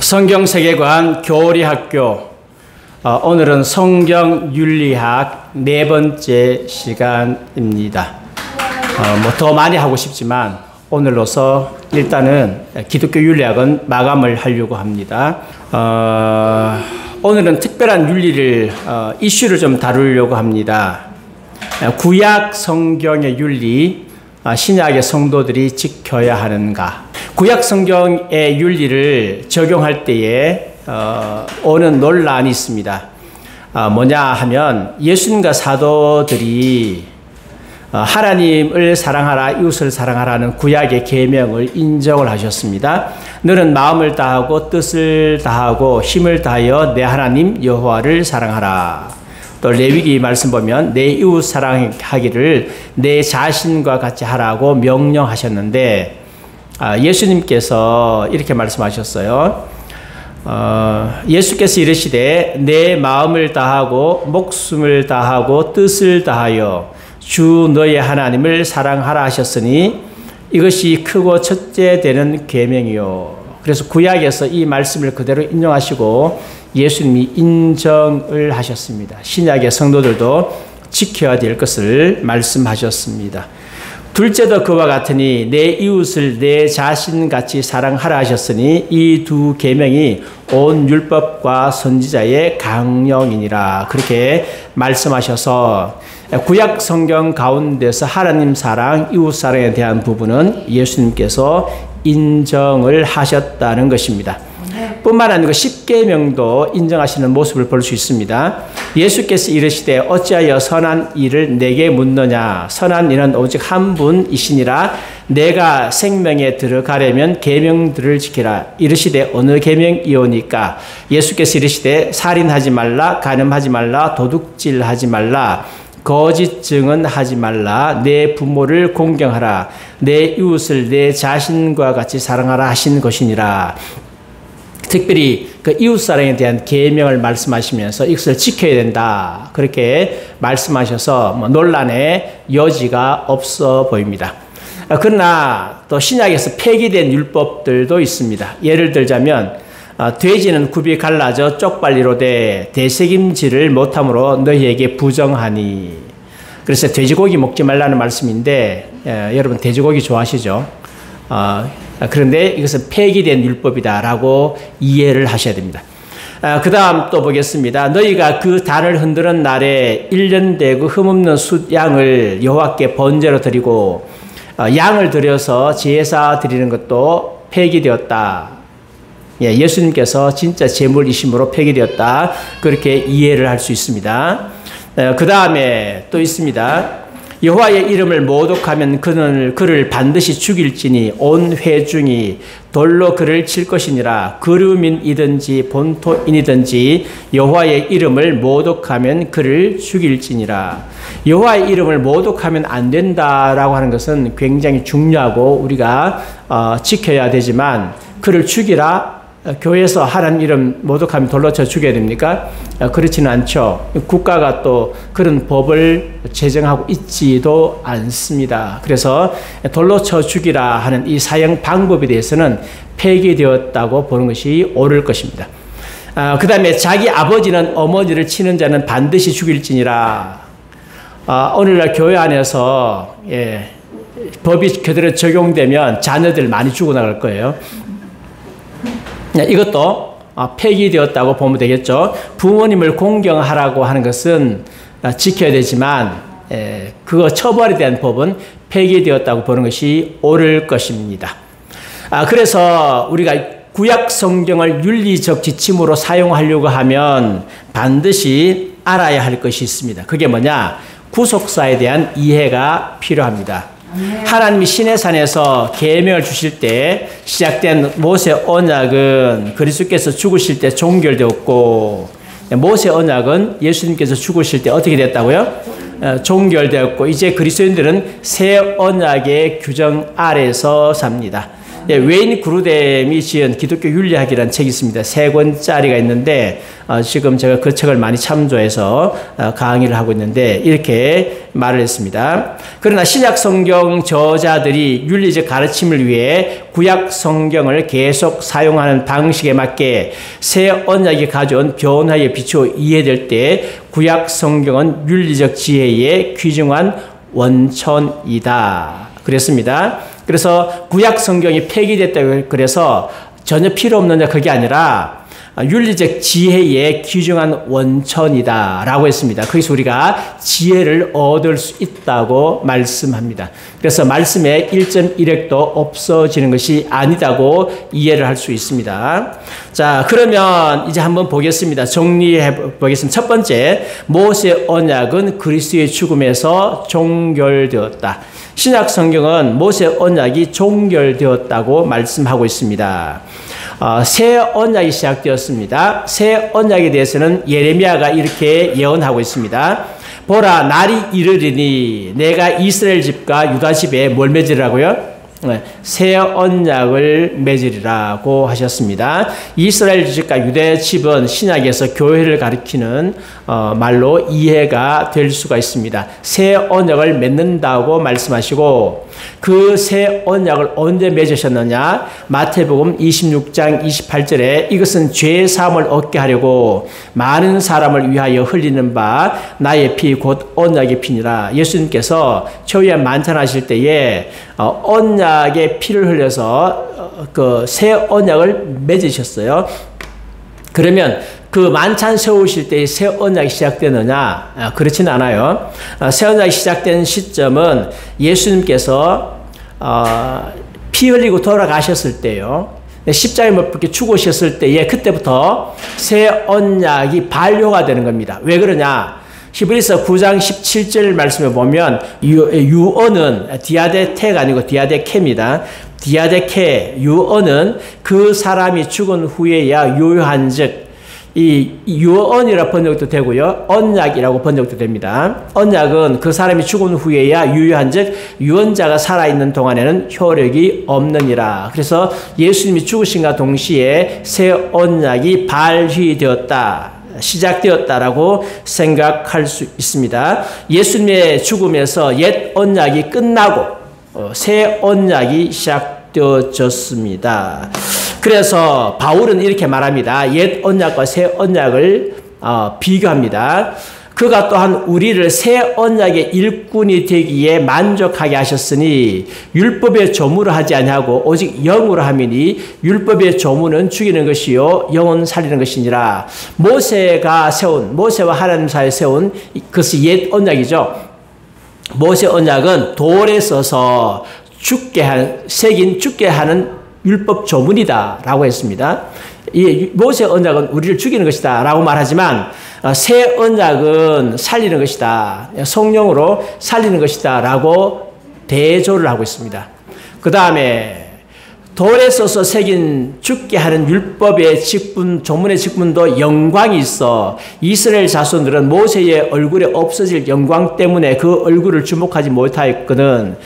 성경세계관 교리학교 오늘은 성경윤리학 네 번째 시간입니다. 더 많이 하고 싶지만 오늘로서 일단은 기독교 윤리학은 마감을 하려고 합니다. 오늘은 특별한 윤리를 이슈를 좀 다루려고 합니다. 구약 성경의 윤리, 신약의 성도들이 지켜야 하는가? 구약 성경의 윤리를 적용할 때에 오는 논란이 있습니다. 뭐냐 하면 예수님과 사도들이 하나님을 사랑하라, 이웃을 사랑하라는 구약의 계명을 인정을 하셨습니다. 너는 마음을 다하고 뜻을 다하고 힘을 다하여 내 하나님 여호와를 사랑하라. 또 레위기 말씀 보면 내 이웃 사랑하기를 내 자신과 같이 하라고 명령하셨는데 예수님께서 이렇게 말씀하셨어요. 예수께서 이르시되 내 마음을 다하고 목숨을 다하고 뜻을 다하여 주 너의 하나님을 사랑하라 하셨으니 이것이 크고 첫째 되는 계명이요. 그래서 구약에서 이 말씀을 그대로 인용하시고 예수님이 인정을 하셨습니다. 신약의 성도들도 지켜야 될 것을 말씀하셨습니다. 둘째도 그와 같으니 내 이웃을 내 자신같이 사랑하라 하셨으니 이 두 계명이 온 율법과 선지자의 강령이니라. 그렇게 말씀하셔서 구약 성경 가운데서 하나님 사랑, 이웃 사랑에 대한 부분은 예수님께서 인정을 하셨다는 것입니다. 뿐만 아니고 십계명도 인정하시는 모습을 볼 수 있습니다. 예수께서 이르시되 어찌하여 선한 일을 내게 묻느냐. 선한 이는 오직 한 분이시니라. 내가 생명에 들어가려면 계명들을 지키라. 이르시되 어느 계명이오니까. 예수께서 이르시되 살인하지 말라, 간음하지 말라, 도둑질하지 말라, 거짓 증언하지 말라, 내 부모를 공경하라, 내 이웃을 내 자신과 같이 사랑하라 하신 것이니라. 특별히 그 이웃사랑에 대한 계명을 말씀하시면서 이것을 지켜야 된다. 그렇게 말씀하셔서 논란의 여지가 없어 보입니다. 그러나 또 신약에서 폐기된 율법들도 있습니다. 예를 들자면 돼지는 굽이 갈라져 쪽발리로되 되새김질을 못함으로 너희에게 부정하니. 그래서 돼지고기 먹지 말라는 말씀인데 여러분 돼지고기 좋아하시죠? 그런데 이것은 폐기된 율법이다라고 이해를 하셔야 됩니다. 그 다음 또 보겠습니다. 너희가 그 단을 흔드는 날에 1년 되고 흠없는 숫양을 여호와께 번제로 드리고 양을 드려서 제사 드리는 것도 폐기되었다. 예수님께서 진짜 제물이심으로 폐기되었다. 그렇게 이해를 할 수 있습니다. 그 다음에 또 있습니다. 여호와의 이름을 모독하면 그를 반드시 죽일지니 온 회중이 돌로 그를 칠 것이니라. 그름인이든지 본토인이든지 여호와의 이름을 모독하면 그를 죽일지니라. 여호와의 이름을 모독하면 안 된다라고 하는 것은 굉장히 중요하고 우리가 지켜야 되지만 그를 죽이라. 교회에서 하나님 이름 모독하면 돌로 쳐 죽여야 됩니까? 그렇지는 않죠. 국가가 또 그런 법을 제정하고 있지도 않습니다. 그래서 돌로 쳐 죽이라 하는 이 사형 방법에 대해서는 폐기되었다고 보는 것이 옳을 것입니다. 그 다음에 자기 아버지는 어머니를 치는 자는 반드시 죽일지니라. 오늘날 교회 안에서 법이 그대로 적용되면 자녀들 많이 죽어나갈 거예요. 이것도 폐기되었다고 보면 되겠죠. 부모님을 공경하라고 하는 것은 지켜야 되지만 그거 처벌에 대한 법은 폐기되었다고 보는 것이 옳을 것입니다. 그래서 우리가 구약 성경을 윤리적 지침으로 사용하려고 하면 반드시 알아야 할 것이 있습니다. 그게 뭐냐? 구속사에 대한 이해가 필요합니다. 하나님이 시내산에서 계명을 주실 때 시작된 모세 언약은 그리스도께서 죽으실 때 종결되었고 모세 언약은 예수님께서 죽으실 때 어떻게 됐다고요? 종결되었고 이제 그리스도인들은 새 언약의 규정 아래서 삽니다. 웨인 그루뎀이 지은 기독교 윤리학이라는 책이 있습니다. 3권짜리가 있는데 지금 제가 그 책을 많이 참조해서 강의를 하고 있는데 이렇게 말을 했습니다. 그러나 신약 성경 저자들이 윤리적 가르침을 위해 구약 성경을 계속 사용하는 방식에 맞게 새 언약이 가져온 변화에 비추어 이해될 때 구약 성경은 윤리적 지혜의 귀중한 원천이다. 그랬습니다. 그래서 구약 성경이 폐기됐다고 그래서 전혀 필요 없느냐 그게 아니라 윤리적 지혜의 귀중한 원천이다 라고 했습니다. 거기서 우리가 지혜를 얻을 수 있다고 말씀합니다. 그래서 말씀에 1.1핵도 없어지는 것이 아니다고 이해를 할 수 있습니다. 자, 그러면 이제 한번 보겠습니다. 정리해 보겠습니다. 첫 번째, 모세 언약은 그리스도의 죽음에서 종결되었다. 신약 성경은 모세 언약이 종결되었다고 말씀하고 있습니다. 새 언약이 시작되었습니다. 새 언약에 대해서는 예레미야가 이렇게 예언하고 있습니다. 보라, 날이 이르리니 내가 이스라엘 집과 유다 집에 뭘 맺으라고요? 새 언약을 맺으리라고 하셨습니다. 이스라엘 집과 유다 집은 신약에서 교회를 가리키는 말로 이해가 될 수가 있습니다. 새 언약을 맺는다고 말씀하시고 그 새 언약을 언제 맺으셨느냐? 마태복음 26장 28절에 이것은 죄 사함을 얻게 하려고 많은 사람을 위하여 흘리는 바 나의 피 곧 언약의 피니라. 예수님께서 초유의 만찬하실 때에 언약의 피를 흘려서 그 새 언약을 맺으셨어요. 그러면 그 만찬 세우실 때 새 언약이 시작되느냐? 그렇진 않아요. 새 언약이 시작된 시점은 예수님께서 피 흘리고 돌아가셨을 때요. 십자가에 못 박혀 죽으셨을 때에 그때부터 새 언약이 반려가 되는 겁니다. 왜 그러냐? 히브리서 9장 17절 말씀에 보면 유언은 디아데테가 아니고 디아데케입니다. 디아데케, 유언은 그 사람이 죽은 후에야 유효한 즉 이 유언이라 번역도 되고요. 언약이라고 번역도 됩니다. 언약은 그 사람이 죽은 후에야 유효한 즉 유언자가 살아있는 동안에는 효력이 없느니라. 그래서 예수님이 죽으신과 동시에 새 언약이 발휘되었다. 시작되었다라고 생각할 수 있습니다. 예수님의 죽음에서 옛 언약이 끝나고 새 언약이 시작되어졌습니다. 그래서 바울은 이렇게 말합니다. 옛 언약과 새 언약을 비교합니다. 그가 또한 우리를 새 언약의 일꾼이 되기에 만족하게 하셨으니 율법의 조문을 하지 아니하고 오직 영으로 함이니 율법의 조문은 죽이는 것이요 영은 살리는 것이니라. 모세와 하나님 사이에 세운 그것이 옛 언약이죠. 모세 언약은 돌에 써서 새긴 죽게 하는 율법 조문이다 라고 했습니다. 이 모세 언약은 우리를 죽이는 것이다 라고 말하지만 새 언약은 살리는 것이다. 성령으로 살리는 것이다 라고 대조를 하고 있습니다. 그 다음에 돌에 써서 새긴 죽게 하는 율법의 직분, 조문의 직분도 영광이 있어 이스라엘 자손들은 모세의 얼굴에 없어질 영광 때문에 그 얼굴을 주목하지 못하였거든.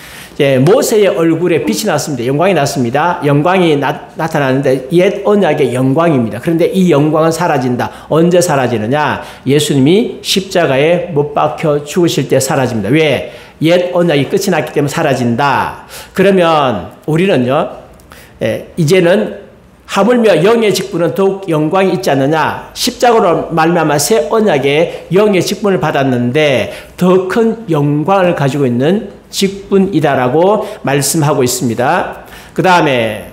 모세의 얼굴에 빛이 났습니다. 영광이 났습니다. 영광이 나타나는데 옛 언약의 영광입니다. 그런데 이 영광은 사라진다. 언제 사라지느냐? 예수님이 십자가에 못 박혀 죽으실 때 사라집니다. 왜? 옛 언약이 끝이 났기 때문에 사라진다. 그러면 우리는요, 이제는 하물며 영의 직분은 더욱 영광이 있지 않느냐? 십자가로 말미암아 새 언약의 영의 직분을 받았는데 더 큰 영광을 가지고 있는 직분이다라고 말씀하고 있습니다. 그 다음에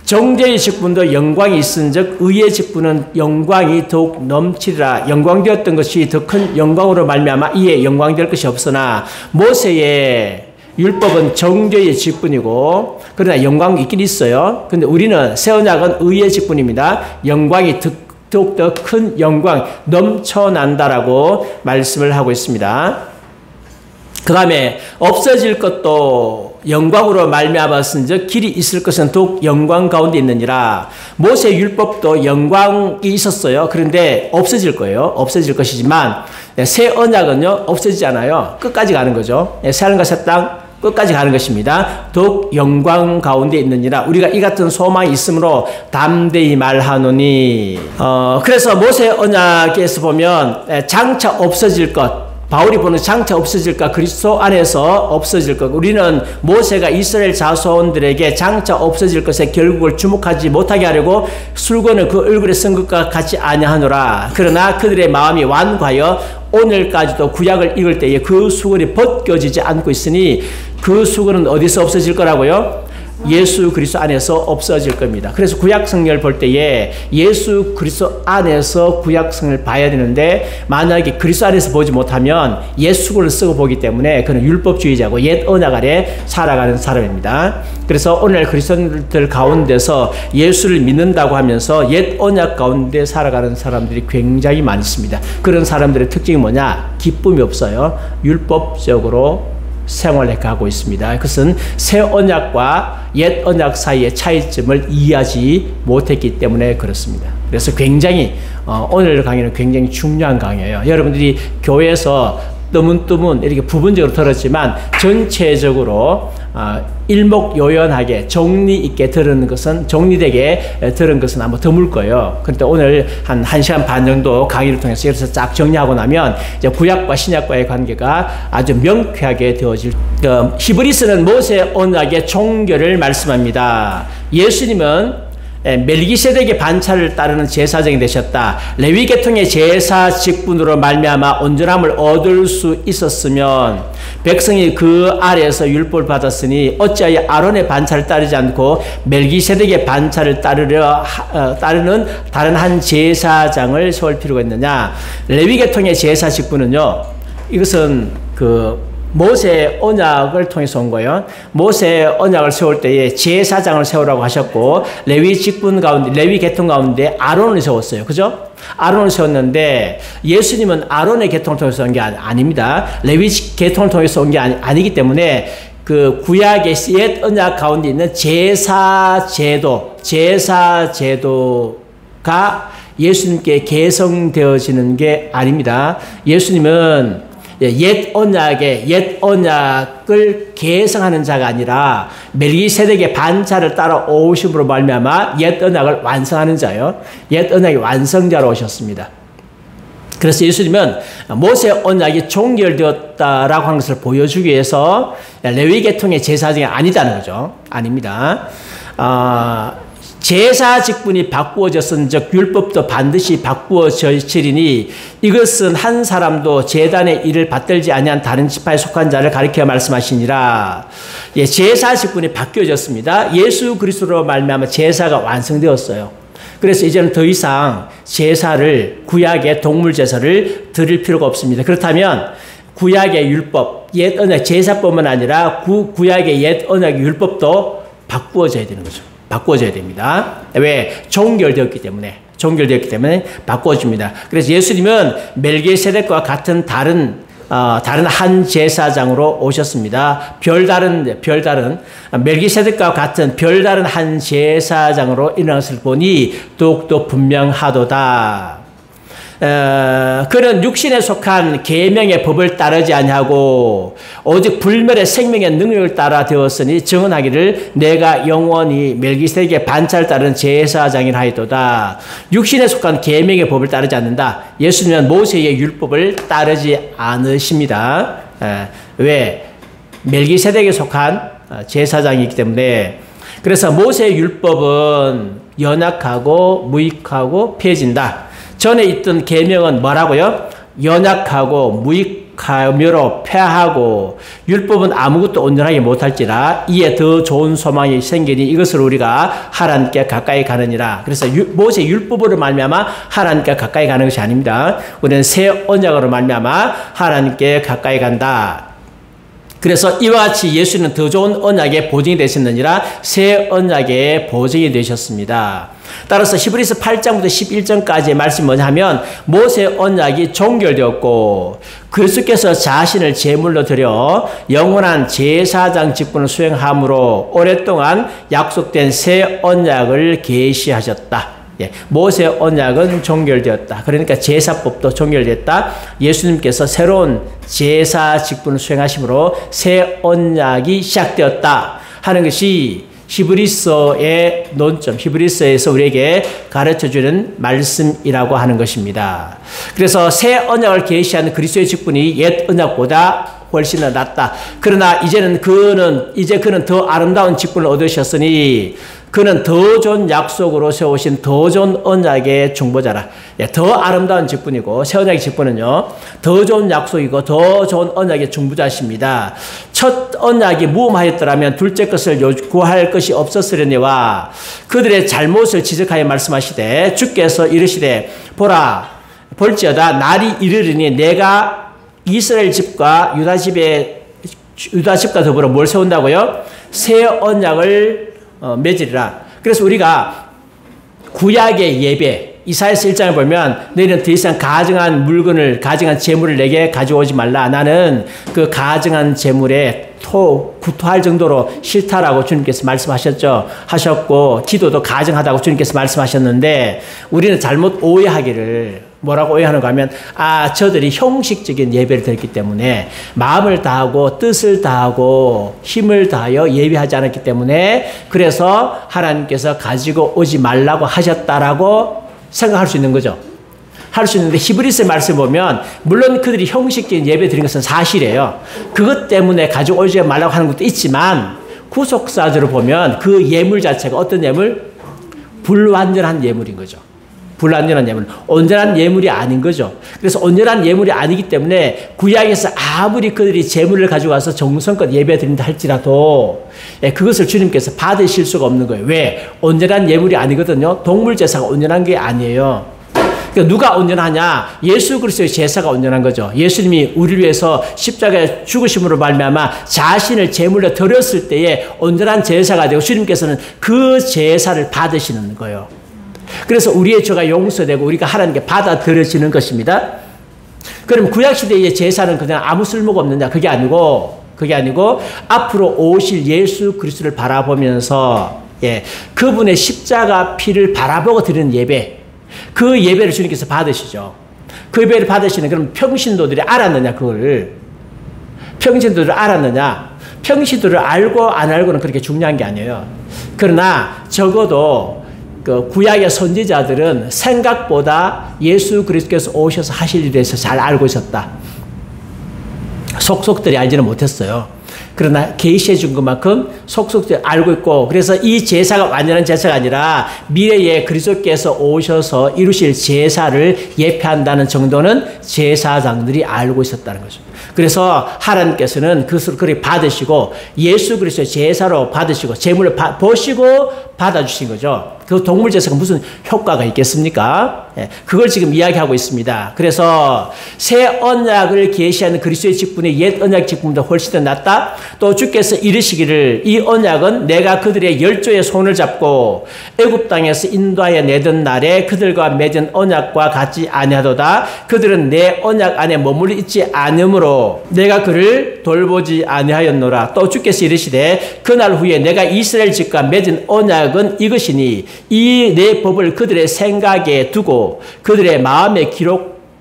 정죄의 직분도 영광이 있은즉 의의 직분은 영광이 더욱 넘치리라. 영광되었던 것이 더 큰 영광으로 말미암아 이에 영광될 것이 없으나 모세의 율법은 정죄의 직분이고 그러나 영광이 있긴 있어요. 그런데 우리는 새 언약은 의의 직분입니다. 영광이 더욱 더 큰 영광 넘쳐난다라고 말씀을 하고 있습니다. 그 다음에 없어질 것도 영광으로 말미암았은즉 길이 있을 것은 더욱 영광 가운데 있느니라. 모세 율법도 영광이 있었어요. 그런데 없어질 거예요. 없어질 것이지만 새 언약은요 없어지지 않아요. 끝까지 가는 거죠. 새 하늘과 새 땅 끝까지 가는 것입니다. 더욱 영광 가운데 있느니라. 우리가 이 같은 소망이 있으므로 담대히 말하노니. 그래서 모세 언약에서 보면 장차 없어질 것, 바울이 보는 장차 없어질까 그리스도 안에서 없어질 것. 우리는 모세가 이스라엘 자손들에게 장차 없어질 것에 결국을 주목하지 못하게 하려고 술권을 그 얼굴에 쓴 것과 같지 아니하노라. 그러나 그들의 마음이 완고하여 오늘까지도 구약을 읽을 때에 그 수건이 벗겨지지 않고 있으니 그 수건은 어디서 없어질 거라고요? 예수 그리스도 안에서 없어질 겁니다. 그래서 구약 성경을 볼 때에 예수 그리스도 안에서 구약 성경을 봐야 되는데 만약에 그리스도 안에서 보지 못하면 옛 수건을 쓰고 보기 때문에 그는 율법주의자고 옛 언약 아래 살아가는 사람입니다. 그래서 오늘 그리스도인들 가운데서 예수를 믿는다고 하면서 옛 언약 가운데 살아가는 사람들이 굉장히 많습니다. 그런 사람들의 특징이 뭐냐? 기쁨이 없어요. 율법적으로 생활해 가고 있습니다. 그것은 새 언약과 옛 언약 사이의 차이점을 이해하지 못했기 때문에 그렇습니다. 그래서 굉장히 오늘 강의는 굉장히 중요한 강의예요. 여러분들이 교회에서 뜨문뜨문 이렇게 부분적으로 들었지만 전체적으로 일목요연하게 정리 있게 들은 것은 정리되게 들은 것은 아마 드물 거예요. 그런데 오늘 한 1시간 반 정도 강의를 통해서 이렇게 쫙 정리하고 나면 이제 구약과 신약과의 관계가 아주 명쾌하게 되어질. 히브리서는 모세 언약의 종결을 말씀합니다. 예수님은 멜기세덱의 반차를 따르는 제사장이 되셨다. 레위 계통의 제사 직분으로 말미암아 온전함을 얻을 수 있었으면 백성이 그 아래에서 율법을 받았으니 어찌하여 아론의 반차를 따르지 않고 멜기세덱의 반차를 따르는 다른 한 제사장을 세울 필요가 있느냐. 레위 계통의 제사 직분은요, 이것은 모세 언약을 통해서 온 거예요. 모세 언약을 세울 때에 제사장을 세우라고 하셨고 레위 직분 가운데, 레위 계통 가운데 아론을 세웠어요. 그죠? 아론을 세웠는데 예수님은 아론의 계통을 통해서 온 게 아닙니다. 레위 계통을 통해서 온 게 아니기 때문에 그 구약의 옛 언약 가운데 있는 제사제도가 예수님께 개성되어지는 게 아닙니다. 예수님은 옛 언약을 개성하는 자가 아니라 멜기세덱의 반차를 따라 오심으로 말미암아 옛 언약을 완성하는 자요. 옛 언약의 완성자로 오셨습니다. 그래서 예수님은 모세 언약이 종결되었다라고 하는 것을 보여주기 위해서 레위 계통의 제사장이 아니다는 거죠. 아닙니다. 제사 직분이 바꾸어졌은즉 율법도 반드시 바꾸어지리니 이것은 한 사람도 제단의 일을 받들지 아니한 다른 지파에 속한 자를 가리켜 말씀하시니라. 제사 직분이 바뀌어졌습니다. 예수 그리스도로 말미암아 제사가 완성되었어요. 그래서 이제는 더 이상 제사를, 구약의 동물 제사를 드릴 필요가 없습니다. 그렇다면 구약의 율법, 옛 언약 제사뿐만 아니라 구약의 옛 언약 율법도 바꾸어져야 되는 거죠. 바꿔줘야 됩니다. 왜? 종결되었기 때문에 바꿔줍니다. 그래서 예수님은 멜기세덱과 같은 다른 한 제사장으로 오셨습니다. 별다른 멜기세덱과 같은 별다른 한 제사장으로 일어난 것을 보니 더욱더 분명하도다. 그는 육신에 속한 계명의 법을 따르지 아니하고 오직 불멸의 생명의 능력을 따라 되었으니 증언하기를 내가 영원히 멜기세덱의 반차를 따르는 제사장이라 하였도다. 육신에 속한 계명의 법을 따르지 않는다. 예수님은 모세의 율법을 따르지 않으십니다. 왜? 멜기세덱에 속한 제사장이기 때문에. 그래서 모세의 율법은 연약하고 무익하고 폐해진다. 전에 있던 계명은 뭐라고요? 연약하고 무익하므로 폐하고 율법은 아무것도 온전하게 못할지라 이에 더 좋은 소망이 생기니 이것을 우리가 하나님께 가까이 가느니라. 그래서 모세 율법으로 말미암아 하나님께 가까이 가는 것이 아닙니다. 우리는 새 언약으로 말미암아 하나님께 가까이 간다. 그래서 이와 같이 예수는 더 좋은 언약의 보증이 되셨느니라. 새 언약의 보증이 되셨습니다. 따라서 히브리서 8장부터 11장까지의 말씀이 뭐냐 하면 모세 언약이 종결되었고 그리스도께서 자신을 제물로 드려 영원한 제사장 직분을 수행함으로 오랫동안 약속된 새 언약을 계시하셨다. 예, 모세 언약은 종결되었다. 그러니까 제사법도 종결됐다. 예수님께서 새로운 제사 직분을 수행하심으로 새 언약이 시작되었다 하는 것이 히브리서의 논점, 히브리서에서 우리에게 가르쳐주는 말씀이라고 하는 것입니다. 그래서 새 언약을 계시하는 그리스도의 직분이 옛 언약보다 훨씬 더 낫다. 그러나 이제는 그는 더 아름다운 직분을 얻으셨으니 그는 더 좋은 약속으로 세우신 더 좋은 언약의 중보자라. 예, 더 아름다운 직분이고 새 언약의 직분은요, 더 좋은 약속이고 더 좋은 언약의 중보자십니다. 첫 언약이 무험하였더라면 둘째 것을 요구할 것이 없었으려니와 그들의 잘못을 지적하여 말씀하시되 주께서 이르시되 보라 볼지어다 날이 이르리니 내가 이스라엘 집과 유다 집과 더불어 뭘 세운다고요? 새 언약을 맺으리라. 그래서 우리가 구약의 예배, 이사야서 1장을 보면 너희는 더 이상 가증한 재물을 내게 가져오지 말라. 나는 그 가증한 재물에 구토할 정도로 싫다라고 주님께서 하셨고 기도도 가증하다고 주님께서 말씀하셨는데 우리는 잘못 오해하기를 뭐라고 오해하는가 하면 저들이 형식적인 예배를 드렸기 때문에 마음을 다하고 뜻을 다하고 힘을 다하여 예배하지 않았기 때문에 그래서 하나님께서 가지고 오지 말라고 하셨다라고 생각할 수 있는 거죠. 할 수 있는데 히브리서의 말씀을 보면 물론 그들이 형식적인 예배 드린 것은 사실이에요. 그것 때문에 가져오지 말라고 하는 것도 있지만 구속사적으로 보면 그 예물 자체가 어떤 예물? 불완전한 예물인 거죠. 불완전한 예물, 온전한 예물이 아닌 거죠. 그래서 온전한 예물이 아니기 때문에 구약에서 아무리 그들이 제물을 가져와서 정성껏 예배 드린다 할지라도 그것을 주님께서 받으실 수가 없는 거예요. 왜? 온전한 예물이 아니거든요. 동물 제사가 온전한 게 아니에요. 그러니까 누가 온전하냐? 예수 그리스도의 제사가 온전한 거죠. 예수님이 우리를 위해서 십자가에 죽으심으로 말미암아 자신을 제물로 드렸을 때에 온전한 제사가 되고 주님께서는 그 제사를 받으시는 거예요. 그래서 우리의 죄가 용서되고 우리가 하나님께 받아들여지는 것입니다. 그럼 구약시대의 제사는 그냥 아무 쓸모가 없느냐? 그게 아니고 앞으로 오실 예수 그리스도를 바라보면서 그분의 십자가 피를 바라보고 드리는 예배, 그 예배를 주님께서 받으시죠. 그 예배를 받으시는 그럼 평신도들이 알았느냐? 평신도들을 알았느냐? 평신도를 알고 안 알고는 그렇게 중요한 게 아니에요. 그러나 적어도 그 구약의 선지자들은 생각보다 예수 그리스도께서 오셔서 하실 일에 대해서 잘 알고 있었다. 속속들이 알지는 못했어요. 그러나 계시해 준 것만큼 속속들이 알고 있고, 그래서 이 제사가 완전한 제사가 아니라 미래에 그리스도께서 오셔서 이루실 제사를 예표한다는 정도는 제사장들이 알고 있었다는 거죠. 그래서 하나님께서는 그것을 그렇게 받으시고 예수 그리스도의 제사로 받으시고 제물을 보시고 받아주신 거죠. 그 동물 제사가 무슨 효과가 있겠습니까? 그걸 지금 이야기하고 있습니다. 그래서 새 언약을 계시하는 그리스도의 직분이 옛 언약 직분보다 훨씬 더 낫다. 또 주께서 이르시기를 이 언약은 내가 그들의 열조의 손을 잡고 애굽 땅에서 인도하여 내던 날에 그들과 맺은 언약과 같지 아니하도다. 그들은 내 언약 안에 머물러 있지 않으므로 내가 그를 돌보지 아니하였노라. 또 주께서 이르시되 그날 후에 내가 이스라엘 집과 맺은 언약은 이것이니 이 내 법을 그들의 생각에 두고 그들의 마음에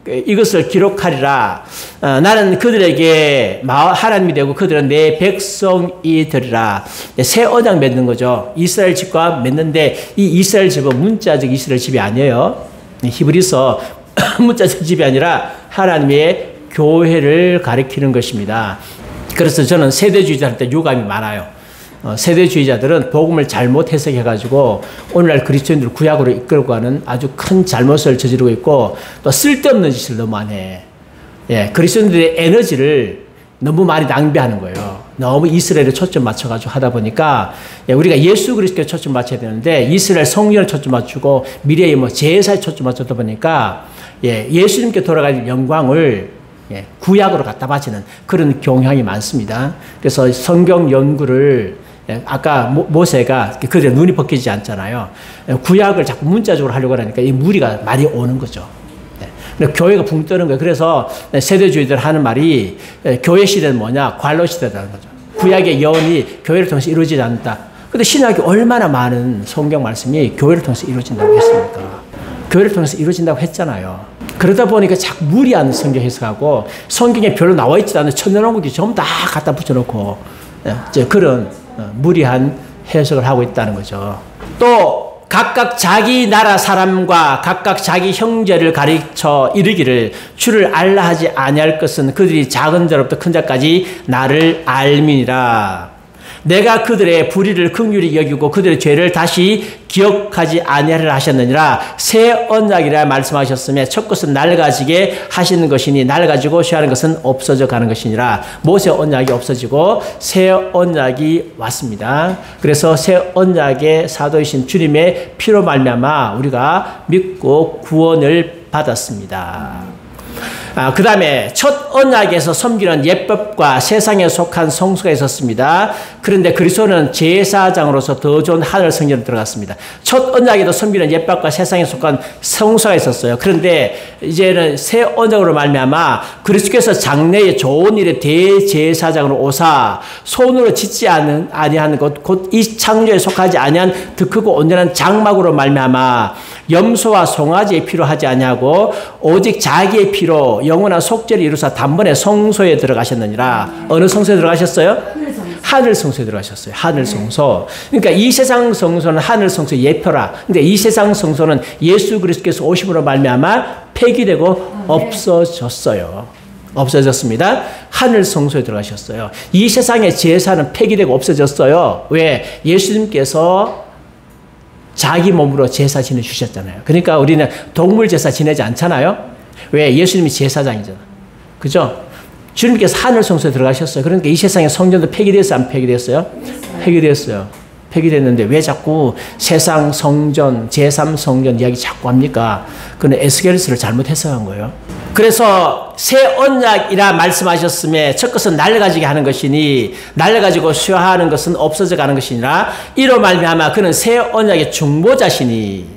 이것을 기록하리라. 나는 그들에게 하나님이 되고 그들은 내 백성이 되리라. 새 언약 맺는 거죠. 이스라엘 집과 맺는데 이 이스라엘 집은 문자적 이스라엘 집이 아니에요. 히브리서 문자적 집이 아니라 하나님의 교회를 가리키는 것입니다. 그래서 저는 세대주의자한테 유감이 많아요. 세대주의자들은 복음을 잘못 해석해가지고 오늘날 그리스도인들을 구약으로 이끌고 가는 아주 큰 잘못을 저지르고 있고 또 쓸데없는 짓을 너무 많이 해. 그리스도인들의 에너지를 너무 많이 낭비하는 거예요. 너무 이스라엘에 초점 맞춰가지고 하다 보니까 우리가 예수 그리스도에 초점 맞춰야 되는데 이스라엘 성전에 초점 맞추고 미래의 제사에 초점 맞추다 보니까 예수님께 돌아갈 영광을 구약으로 갖다 바치는 그런 경향이 많습니다. 그래서 성경 연구를 아까 모세가 그들의 눈이 벗기지 않잖아요. 구약을 자꾸 문자적으로 하려고 하니까 이 무리가 많이 오는 거죠. 교회가 붕 뜨는 거예요. 그래서 세대주의들 하는 말이 교회 시대는 뭐냐? 관로 시대라는 거죠. 구약의 예언이 교회를 통해서 이루어지지 않는다. 근데 신약이 얼마나 많은 성경 말씀이 교회를 통해서 이루어진다고 했습니까? 교회를 통해서 이루어진다고 했잖아요. 그러다 보니까 자꾸 무리한 성경 해석하고 성경에 별로 나와 있지 않은 천연왕국이 전부 다 갖다 붙여놓고 그런 무리한 해석을 하고 있다는 거죠. 또 각각 자기 나라 사람과 각각 자기 형제를 가르쳐 이르기를 주를 알라 하지 아니할 것은 그들이 작은 자로부터 큰 자까지 나를 알미니라. 내가 그들의 불의를 긍휼히 여기고 그들의 죄를 다시 기억하지 아니하리라 하셨느니라. 새 언약이라 말씀하셨으며 첫 것은 낡아지게 하시는 것이니 낡아지고 쇠하는 것은 없어져 가는 것이니라. 모세 언약이 없어지고 새 언약이 왔습니다. 그래서 새 언약의 사도이신 주님의 피로 말미암아 우리가 믿고 구원을 받았습니다. 그 다음에 첫 언약에서 섬기는 예법과 세상에 속한 성소가 있었습니다. 그런데 그리스도는 제사장으로서 더 좋은 하늘 성전에 들어갔습니다. 첫 언약에도 섬기는 예법과 세상에 속한 성소가 있었어요. 그런데 이제는 새 언약으로 말미암아 그리스도께서 장래의 좋은 일의 대제사장으로 오사 손으로 짓지 아니하는 것 곧 이 창조에 속하지 아니한 더 크고 온전한 장막으로 말미암아 염소와 송아지의 피로 하지 아니하고 오직 자기의 피로 영원한 속죄를 이루사 단번에 성소에 들어가셨느니라. 어느 성소에 들어가셨어요? 하늘 성소에 들어가셨어요. 하늘 성소. 그러니까 이 세상 성소는 하늘 성소의 예표라. 근데 이 세상 성소는 예수 그리스도께서 오심으로 말미암아 폐기되고 없어졌어요. 없어졌습니다. 하늘 성소에 들어가셨어요. 이 세상의 제사는 폐기되고 없어졌어요. 왜? 예수님께서 자기 몸으로 제사 지내주셨잖아요. 그러니까 우리는 동물 제사 지내지 않잖아요. 왜? 예수님이 제사장이잖아. 그죠? 주님께서 하늘 성소에 들어가셨어요. 그러니까 이 세상의 성전도 폐기됐어요? 안 폐기됐어요? 폐기됐어요. 폐기됐는데 왜 자꾸 세상 성전, 제3성전 이야기 자꾸 합니까? 그는 에스겔서를 잘못 해석한 거예요. 그래서 새 언약이라 말씀하셨음에 첫 것은 낡아지게 하는 것이니 낡아지고 쇠하는 것은 없어져 가는 것이니라. 이로 말미암아 그는 새 언약의 중보자시니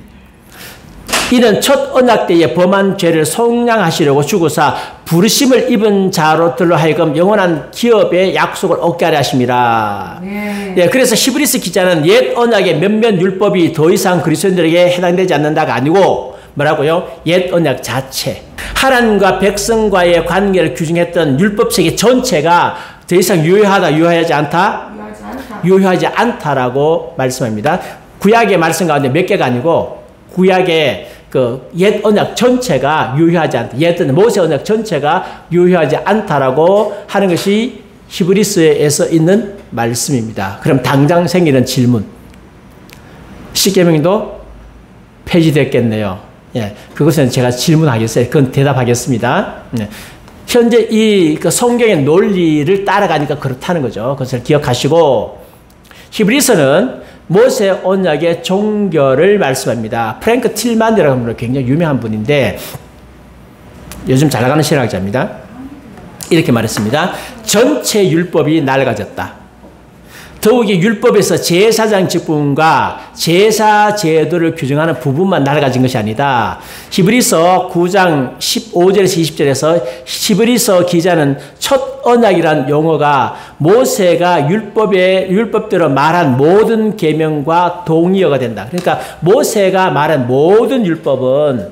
이는 첫 언약 때에 범한 죄를 속량하시려고 죽으사 부르심을 입은 자로들로 하여금 영원한 기업의 약속을 얻게 하려 하심이라. 네, 그래서 히브리서 기자는 옛 언약의 몇몇 율법이 더 이상 그리스도인들에게 해당되지 않는다가 아니고 뭐라고요? 옛 언약 자체. 하나님과 백성과의 관계를 규정했던 율법 체계 전체가 더 이상 유효하다, 유효하지 않다? 유효하지 않다라고 말씀합니다. 구약의 말씀 가운데 몇 개가 아니고 구약의 그 옛 언약 전체가 유효하지 않다. 옛 모세 언약 전체가 유효하지 않다라고 하는 것이 히브리서에서 있는 말씀입니다. 그럼 당장 생기는 질문. 십계명도 폐지됐겠네요. 예, 그것은 제가 질문하겠어요. 그건 대답하겠습니다. 예. 현재 이 성경의 논리를 따라가니까 그렇다는 거죠. 그것을 기억하시고 히브리서는 모세 언약의 종결을 말씀합니다. 프랭크 틸만이라는 분은 굉장히 유명한 분인데 요즘 잘 나가는 신학자입니다. 이렇게 말했습니다. 전체 율법이 낡아졌다. 더욱이 율법에서 제사장 직분과 제사 제도를 규정하는 부분만 낡아진 것이 아니다. 히브리서 9장 15절에서 20절에서 히브리서 기자는 첫 언약이란 용어가 모세가 율법대로 말한 모든 계명과 동의어가 된다. 그러니까 모세가 말한 모든 율법은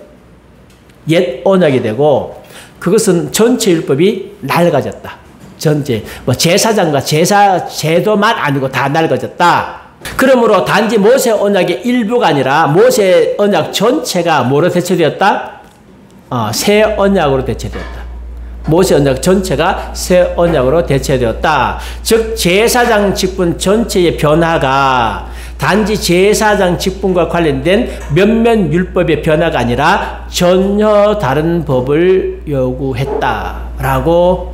옛 언약이 되고 그것은 전체 율법이 낡아졌다. 전체 제사장과 제사 제도만 아니고 다 낡아졌다. 그러므로 단지 모세 언약의 일부가 아니라 모세 언약 전체가 뭐로 대체되었다? 새 언약으로 대체되었다. 모세 언약 전체가 새 언약으로 대체되었다. 즉 제사장 직분 전체의 변화가 단지 제사장 직분과 관련된 몇몇 율법의 변화가 아니라 전혀 다른 법을 요구했다라고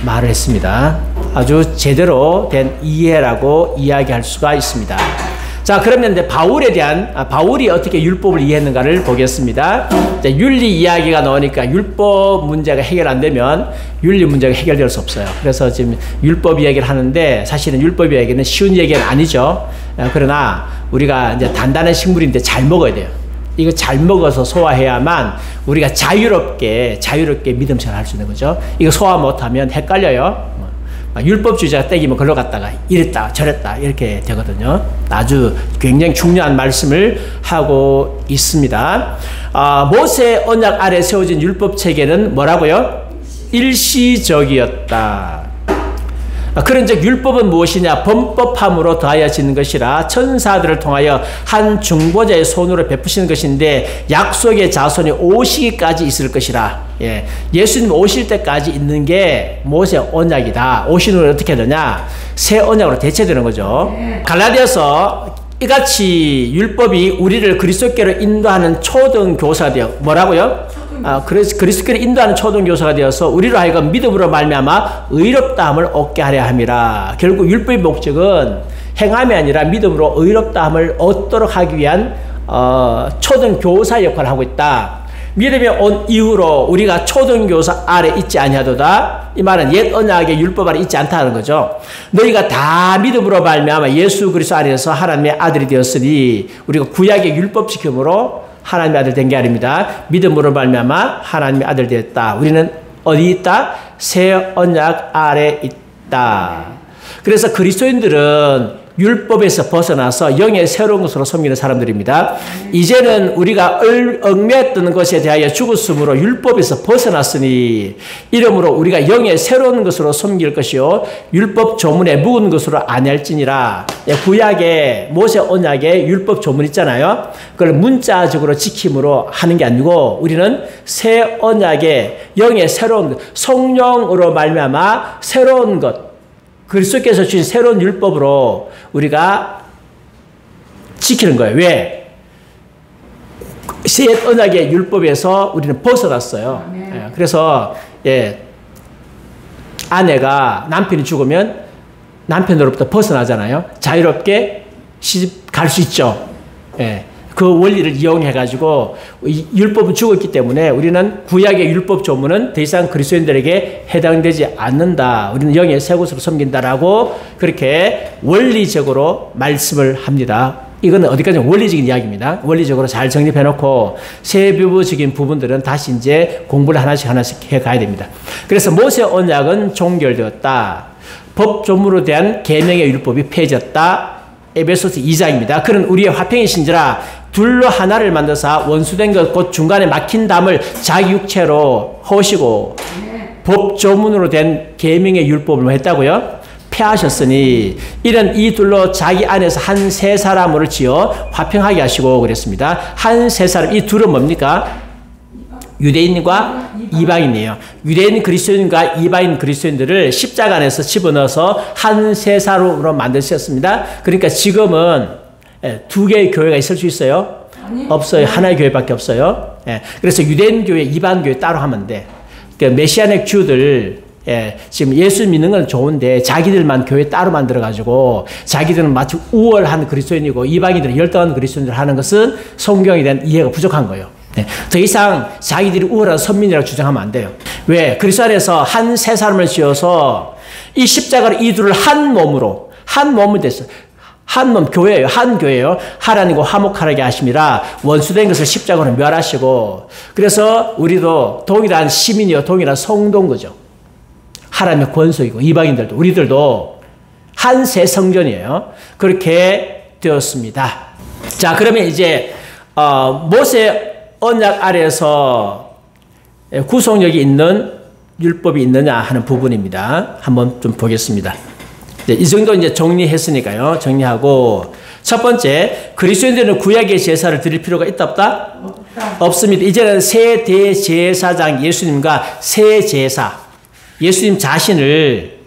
말을 했습니다. 아주 제대로 된 이해라고 이야기할 수가 있습니다. 자, 그러면 이제 바울이 어떻게 율법을 이해했는가를 보겠습니다. 이제 윤리 이야기가 나오니까 율법 문제가 해결 안 되면 윤리 문제가 해결될 수 없어요. 그래서 지금 율법 이야기를 하는데 사실은 율법 이야기는 쉬운 얘기는 아니죠. 그러나 우리가 이제 단단한 식물인데 잘 먹어야 돼요. 이거 잘 먹어서 소화해야만 우리가 자유롭게 믿음 생활 할 수 있는 거죠. 이거 소화 못하면 헷갈려요. 율법주의자가 땡기면 걸러 갔다가 이랬다 저랬다 이렇게 되거든요. 아주 굉장히 중요한 말씀을 하고 있습니다. 모세 언약 아래 세워진 율법 체계는 뭐라고요? 일시적이었다. 그런즉 율법은 무엇이냐? 범법함으로 더하여지는 것이라 천사들을 통하여 한 중보자의 손으로 베푸시는 것인데 약속의 자손이 오시기까지 있을 것이라. 예수님 오실 때까지 있는 게 모세 언약이다. 오시는 걸 어떻게 되냐? 새 언약으로 대체되는 거죠. 갈라디아서 이같이 율법이 우리를 그리스도께로 인도하는 초등교사가 되어 뭐라고요? 그래서 그리스도께로 인도하는 초등교사가 되어서 우리로 하여금 믿음으로 말미암아 의롭다함을 얻게 하려 함이라. 결국 율법의 목적은 행함이 아니라 믿음으로 의롭다함을 얻도록 하기 위한 초등교사 역할을 하고 있다. 믿음이 온 이후로 우리가 초등교사 아래 있지 아니하도다. 이 말은 옛 언약의 율법 아래 있지 않다는 거죠. 너희가 다 믿음으로 말미암아 예수 그리스도 안에서 하나님의 아들이 되었으니 우리가 구약의 율법 지킴으로 하나님의 아들 된 게 아닙니다. 믿음으로 말미암아 하나님의 아들 되었다. 우리는 어디 있다? 새 언약 아래 있다. 그래서 그리스도인들은 율법에서 벗어나서 영의 새로운 것으로 섬기는 사람들입니다. 이제는 우리가 얽매였던 것에 대하여 죽었으므로 율법에서 벗어났으니 이러므로 우리가 영의 새로운 것으로 섬길 것이요 율법 조문에 묵은 것으로 아니할지니라. 구약의 모세 언약의 율법 조문 있잖아요. 그걸 문자적으로 지킴으로 하는 게 아니고 우리는 새 언약의 영의 새로운 것, 성령으로 말미암아 새로운 것, 그리스도께서 주신 새로운 율법으로 우리가 지키는 거예요. 왜? 새 언약의 율법에서 우리는 벗어났어요. 그래서 아내가 남편이 죽으면 남편으로부터 벗어나잖아요. 자유롭게 시집 갈 수 있죠. 그 원리를 이용해가지고 율법은 죽었기 때문에 우리는 구약의 율법 조문은 더 이상 그리스도인들에게 해당되지 않는다. 우리는 영의 새 것으로 섬긴다라고 그렇게 원리적으로 말씀을 합니다. 이건 어디까지 원리적인 이야기입니다. 원리적으로 잘 정립해놓고 세부적인 부분들은 다시 이제 공부를 하나씩 해가야 됩니다. 그래서 모세 언약은 종결되었다. 법 조문으로 대한 계명의 율법이 폐해졌다. 에베소서 2장입니다. 그는 우리의 화평이신지라 둘로 하나를 만드사 원수된 것 곧 중간에 막힌 담을 자기 육체로 허시고 법 조문으로 된 계명의 율법을 뭐 했다고요? 폐하셨으니 이는 이 둘로 자기 안에서 한 세 사람을 지어 화평하게 하시고 그랬습니다. 한 세 사람, 이 둘은 뭡니까? 유대인과 이방인이에요. 유대인 그리스도인과 이방인 그리스도인들을 십자가 안에서 집어넣어서 한 세 사람으로 만드셨습니다. 그러니까 지금은 두 개의 교회가 있을 수 있어요? 없어요. 하나의 교회밖에 없어요. 그래서 유대인 교회, 이방인 교회 따로 하면 돼. 그러니까 메시아닉 주들 지금 예수 믿는 건 좋은데 자기들만 교회 따로 만들어가지고 자기들은 마치 우월한 그리스도인이고 이방인들은 열등한 그리스도인들 하는 것은 성경에 대한 이해가 부족한 거예요. 더 이상 자기들이 우월한 선민이라고 주장하면 안 돼요. 왜? 그리스도 안에서 한 세 사람을 지어서 이 십자가로 이 둘을 한 몸으로, 한 몸이 됐어요. 한 몸, 교회예요. 한 교회예요. 하나님과 화목하게 하심이라 원수된 것을 십자가로 멸하시고 그래서 우리도 동일한 시민이요 동일한 성도인 거죠. 하나님의 권속이고 이방인들도 우리들도 한 세 성전이에요. 그렇게 되었습니다. 자, 그러면 이제 모세 언약 아래에서 구속력이 있는 율법이 있느냐 하는 부분입니다. 한번 좀 보겠습니다. 이 정도 이제 정리했으니까요. 정리하고 첫 번째, 그리스도인들은 구약의 제사를 드릴 필요가 있다 없다? 없습니다. 이제는 새 대제사장 예수님과 새 제사, 예수님 자신을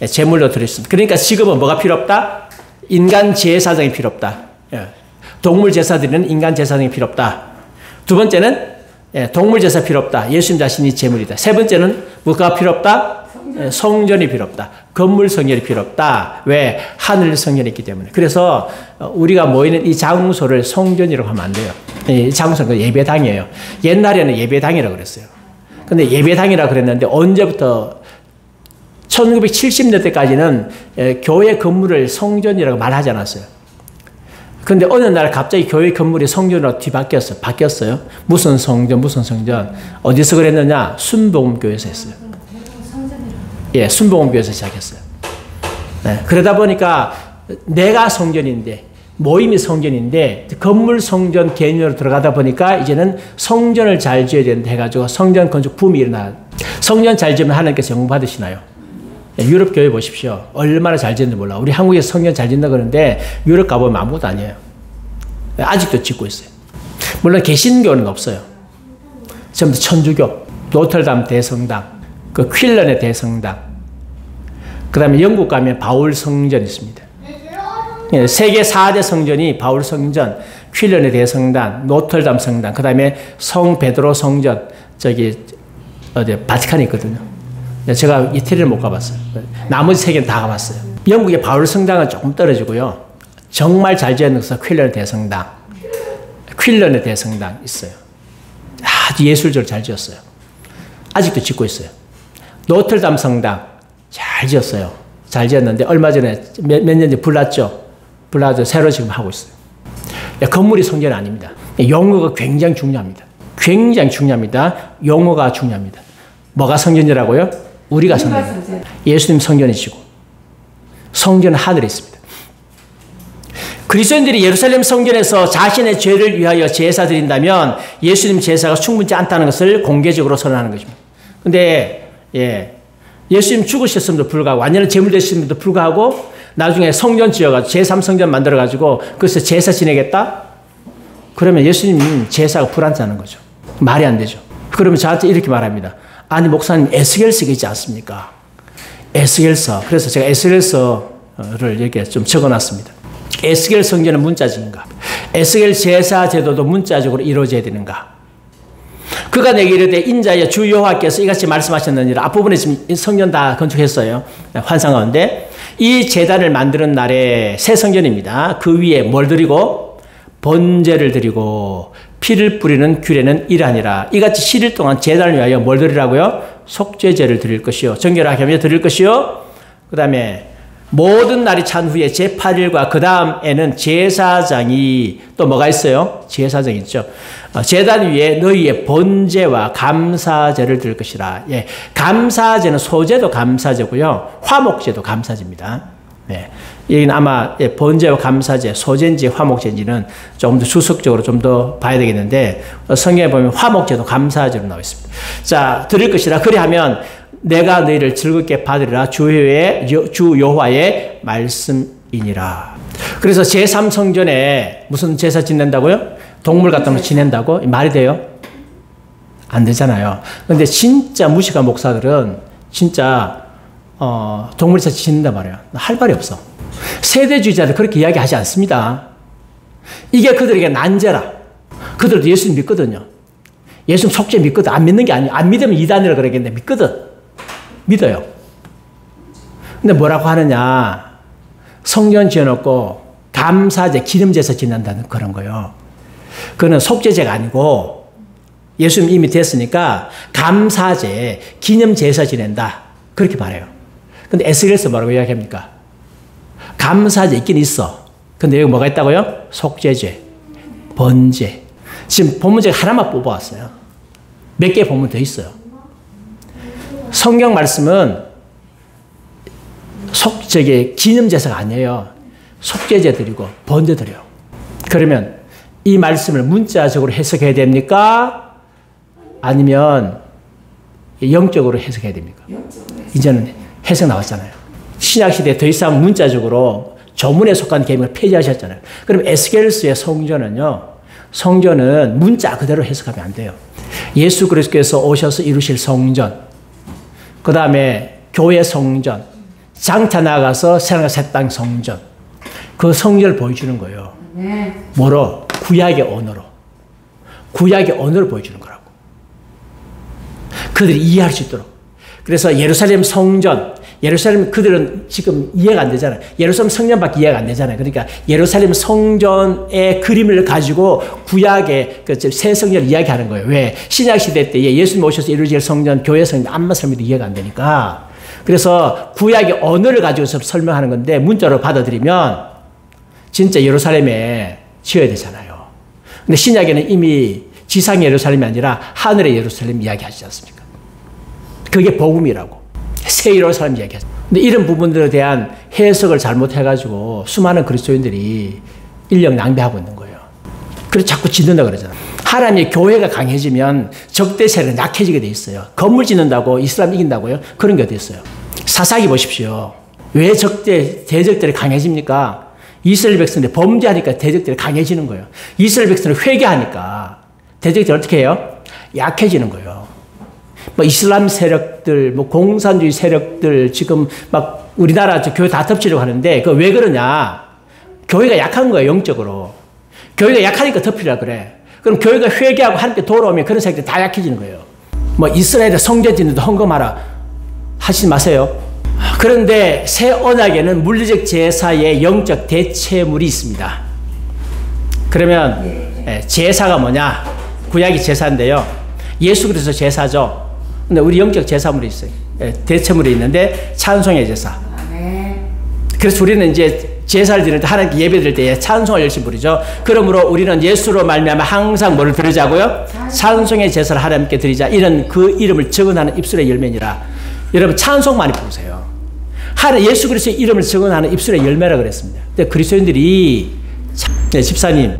제물로 드렸습니다. 그러니까 지금은 뭐가 필요 없다? 인간 제사장이 필요 없다. 동물 제사 드리는 인간 제사장이 필요 없다. 두 번째는 동물 제사 필요 없다. 예수님 자신이 제물이다. 세 번째는 뭐가 필요 없다? 성전이 필요 없다. 건물 성전이 필요 없다. 왜? 하늘 성전이 있기 때문에. 그래서 우리가 모이는 이 장소를 성전이라고 하면 안 돼요. 이 장소는 예배당이에요. 옛날에는 예배당이라고 그랬어요. 근데 예배당이라고 그랬는데 언제부터 1970년대까지는 교회 건물을 성전이라고 말하지 않았어요. 근데 어느 날 갑자기 교회 건물이 성전으로 뒤바뀌었어요. 바뀌었어요. 무슨 성전, 무슨 성전. 어디서 그랬느냐? 순복음교회에서 했어요. 순복음교회에서 시작했어요. 네, 그러다 보니까 내가 성전인데, 모임이 성전인데 건물 성전 개념으로 들어가다 보니까 이제는 성전을 잘 지어야 된다 해가지고 성전 건축 붐이 일어나. 성전 잘 지으면 하나님께서 영광 받으시나요? 유럽 교회 보십시오. 얼마나 잘 짓는지 몰라. 우리 한국에서 성전 잘 짓는다 그러는데 유럽 가보면 아무것도 아니에요. 아직도 짓고 있어요. 물론 개신교는 없어요. 전부 천주교, 노틀담 대성당, 그 퀼런의 대성당, 그 다음에 영국 가면 바울 성전 있습니다. 세계 4대 성전이 바울 성전, 퀼런의 대성당, 노틀담 성당, 그 다음에 성 베드로 성전, 저기 어디 바티칸이 있거든요. 제가 이태리를 못 가봤어요. 나머지 3개는 다 가봤어요. 영국의 바울 성당은 조금 떨어지고요. 정말 잘 지은 것은 퀼런의 대성당, 퀼런의 대성당 있어요. 아주 예술적으로 잘 지었어요. 아직도 짓고 있어요. 노틀담 성당 잘 지었어요. 잘 지었는데 얼마 전에 몇 년 전에 불났죠. 불나서 새로 지금 하고 있어요. 건물이 성전이 아닙니다. 용어가 굉장히 중요합니다. 굉장히 중요합니다. 용어가 중요합니다. 뭐가 성전이라고요? 우리가 성전. 예수님 성전이시고 성전은 하늘에 있습니다. 그리스도인들이 예루살렘 성전에서 자신의 죄를 위하여 제사 드린다면 예수님 제사가 충분치 않다는 것을 공개적으로 선언하는 것입니다. 근데 예수님 죽으셨음에도 불구하고 완전한 제물 되셨음에도 불구하고 나중에 성전 지어가지고 제3성전 만들어가지고 그래서 제사 지내겠다? 그러면 예수님 제사가 불안하다는 거죠. 말이 안 되죠. 그러면 저한테 이렇게 말합니다. 아니 목사님 에스겔서가 있지 않습니까? 에스겔서. 그래서 제가 에스겔서를 이렇게 좀 적어놨습니다. 에스겔 성전은 문자적인가? 에스겔 제사 제도도 문자적으로 이루어져야 되는가? 그가 내게 이르되 인자여 주 여호와께서 이같이 말씀하셨느니라. 앞부분에 지금 성전 다 건축했어요. 환상 가운데. 이 제단을 만드는 날에 새 성전입니다. 그 위에 뭘 드리고? 번제를 드리고 피를 뿌리는 규례는 이러하니라. 이같이 7일 동안 제단을 위하여 뭘 드리라고요? 속죄제를 드릴 것이요. 정결하게 하며 드릴 것이요. 그 다음에 모든 날이 찬 후에 제8일과 그 다음에는 제사장이 또 뭐가 있어요? 제사장이 있죠. 제단 위에 너희의 번제와 감사제를 드릴 것이라. 예, 감사제는 소제도 감사제고요. 화목제도 감사제입니다. 네. 여기는 아마 번제와 감사제, 소제인지 화목제인지는 조금 더 주석적으로 좀 더 봐야 되겠는데 성경에 보면 화목제도 감사제로 나와 있습니다. 자, 드릴 것이라. 그리하면 내가 너희를 즐겁게 받으리라. 주 여호와의 말씀이니라. 그래서 제3성전에 무슨 제사 지낸다고요? 동물 갖다 놓고 지낸다고? 말이 돼요? 안 되잖아요. 근데 진짜 무식한 목사들은 진짜 동물 제사 지낸단 말이에요. 할 말이 없어. 세대주의자들 그렇게 이야기하지 않습니다. 이게 그들에게 난제라. 그들도 예수님 믿거든요. 예수님 속죄 믿거든. 안 믿는 게 아니에요. 안 믿으면 이단이라 그러겠는데 믿거든. 믿어요. 근데 뭐라고 하느냐. 성전 지어놓고 감사제, 기름제사 지낸다는 그런 거예요. 그거는 속죄제가 아니고 예수님 이미 됐으니까 감사제, 기념제사 지낸다. 그렇게 말해요. 근데 에스겔서 뭐라고 이야기합니까? 감사제 있긴 있어. 근데 여기 뭐가 있다고요? 속죄제, 번제. 지금 본문제가 하나만 뽑아왔어요. 몇 개 본문 더 있어요. 성경 말씀은 기념제사가 아니에요. 속죄제 드리고 번제 드려요. 그러면 이 말씀을 문자적으로 해석해야 됩니까? 아니면 영적으로 해석해야 됩니까? 이제는 해석 나왔잖아요. 신약시대에 더 이상 문자적으로 조문에 속한 계명을 폐지하셨잖아요. 그럼 에스겔서의 성전은 문자 그대로 해석하면 안 돼요. 예수 그리스도께서 오셔서 이루실 성전, 그 다음에 교회 성전, 장차 나가서 새하늘과 새 땅 성전, 그 성전을 보여주는 거예요. 뭐로? 구약의 언어로. 구약의 언어를 보여주는 거라고. 그들이 이해할 수 있도록. 그래서 예루살렘 성전, 예루살렘 그들은 지금 이해가 안 되잖아요. 예루살렘 성전밖에 이해가 안 되잖아요. 그러니까 예루살렘 성전의 그림을 가지고 구약의 새 성전을 이야기하는 거예요. 왜? 신약 시대 때 예수님 오셔서 이루어질 성전, 교회 성전 암만 설명도 이해가 안 되니까. 그래서 구약의 언어를 가지고서 설명하는 건데 문자로 받아들이면 진짜 예루살렘에 지어야 되잖아요. 근데 신약에는 이미 지상의 예루살렘이 아니라 하늘의 예루살렘 이야기하지 않습니까? 그게 복음이라고. 새 예루살렘 이야기하죠. 근데 이런 부분들에 대한 해석을 잘못해가지고 수많은 그리스도인들이 인력 낭비하고 있는 거예요. 그래서 자꾸 짓는다 그러잖아요. 하나님의 교회가 강해지면 적대 세력은 약해지게 돼 있어요. 건물 짓는다고 이슬람 이긴다고요? 그런 게 어디 있어요? 사사기 보십시오. 왜 대적들이 강해집니까? 이스라엘 백성들이 범죄하니까 대적들이 강해지는 거예요. 이스라엘 백성들이 회개하니까 대적들이 어떻게 해요? 약해지는 거예요. 뭐 이슬람 세력들, 뭐 공산주의 세력들 지금 막 우리나라 교회 다 덮치려고 하는데 그 왜 그러냐? 교회가 약한 거예요, 영적으로. 교회가 약하니까 덮으려고 그래. 그럼 교회가 회개하고 하나님께 돌아오면 그런 세력들이 다 약해지는 거예요. 뭐 이스라엘의 성전 짓는데 헌금하라 하시지 마세요. 그런데 새 언약에는 물리적 제사의 영적 대체물이 있습니다. 그러면 제사가 뭐냐? 구약이 제사인데요. 예수 그리스도 제사죠. 근데 우리 영적 제사물이 있어요. 대체물이 있는데 찬송의 제사. 그래서 우리는 이제 제사를 드릴 때 하나님께 예배 드릴 때 찬송을 열심히 부르죠. 그러므로 우리는 예수로 말미암아 항상 뭐를 드리자고요? 찬송의 제사를 하나님께 드리자. 이런 그 이름을 증언하는 입술의 열매니라. 여러분 찬송 많이 부르세요. 예수 그리스도의 이름을 증언하는 입술의 열매라 그랬습니다. 근데 그리스도인들이 집사님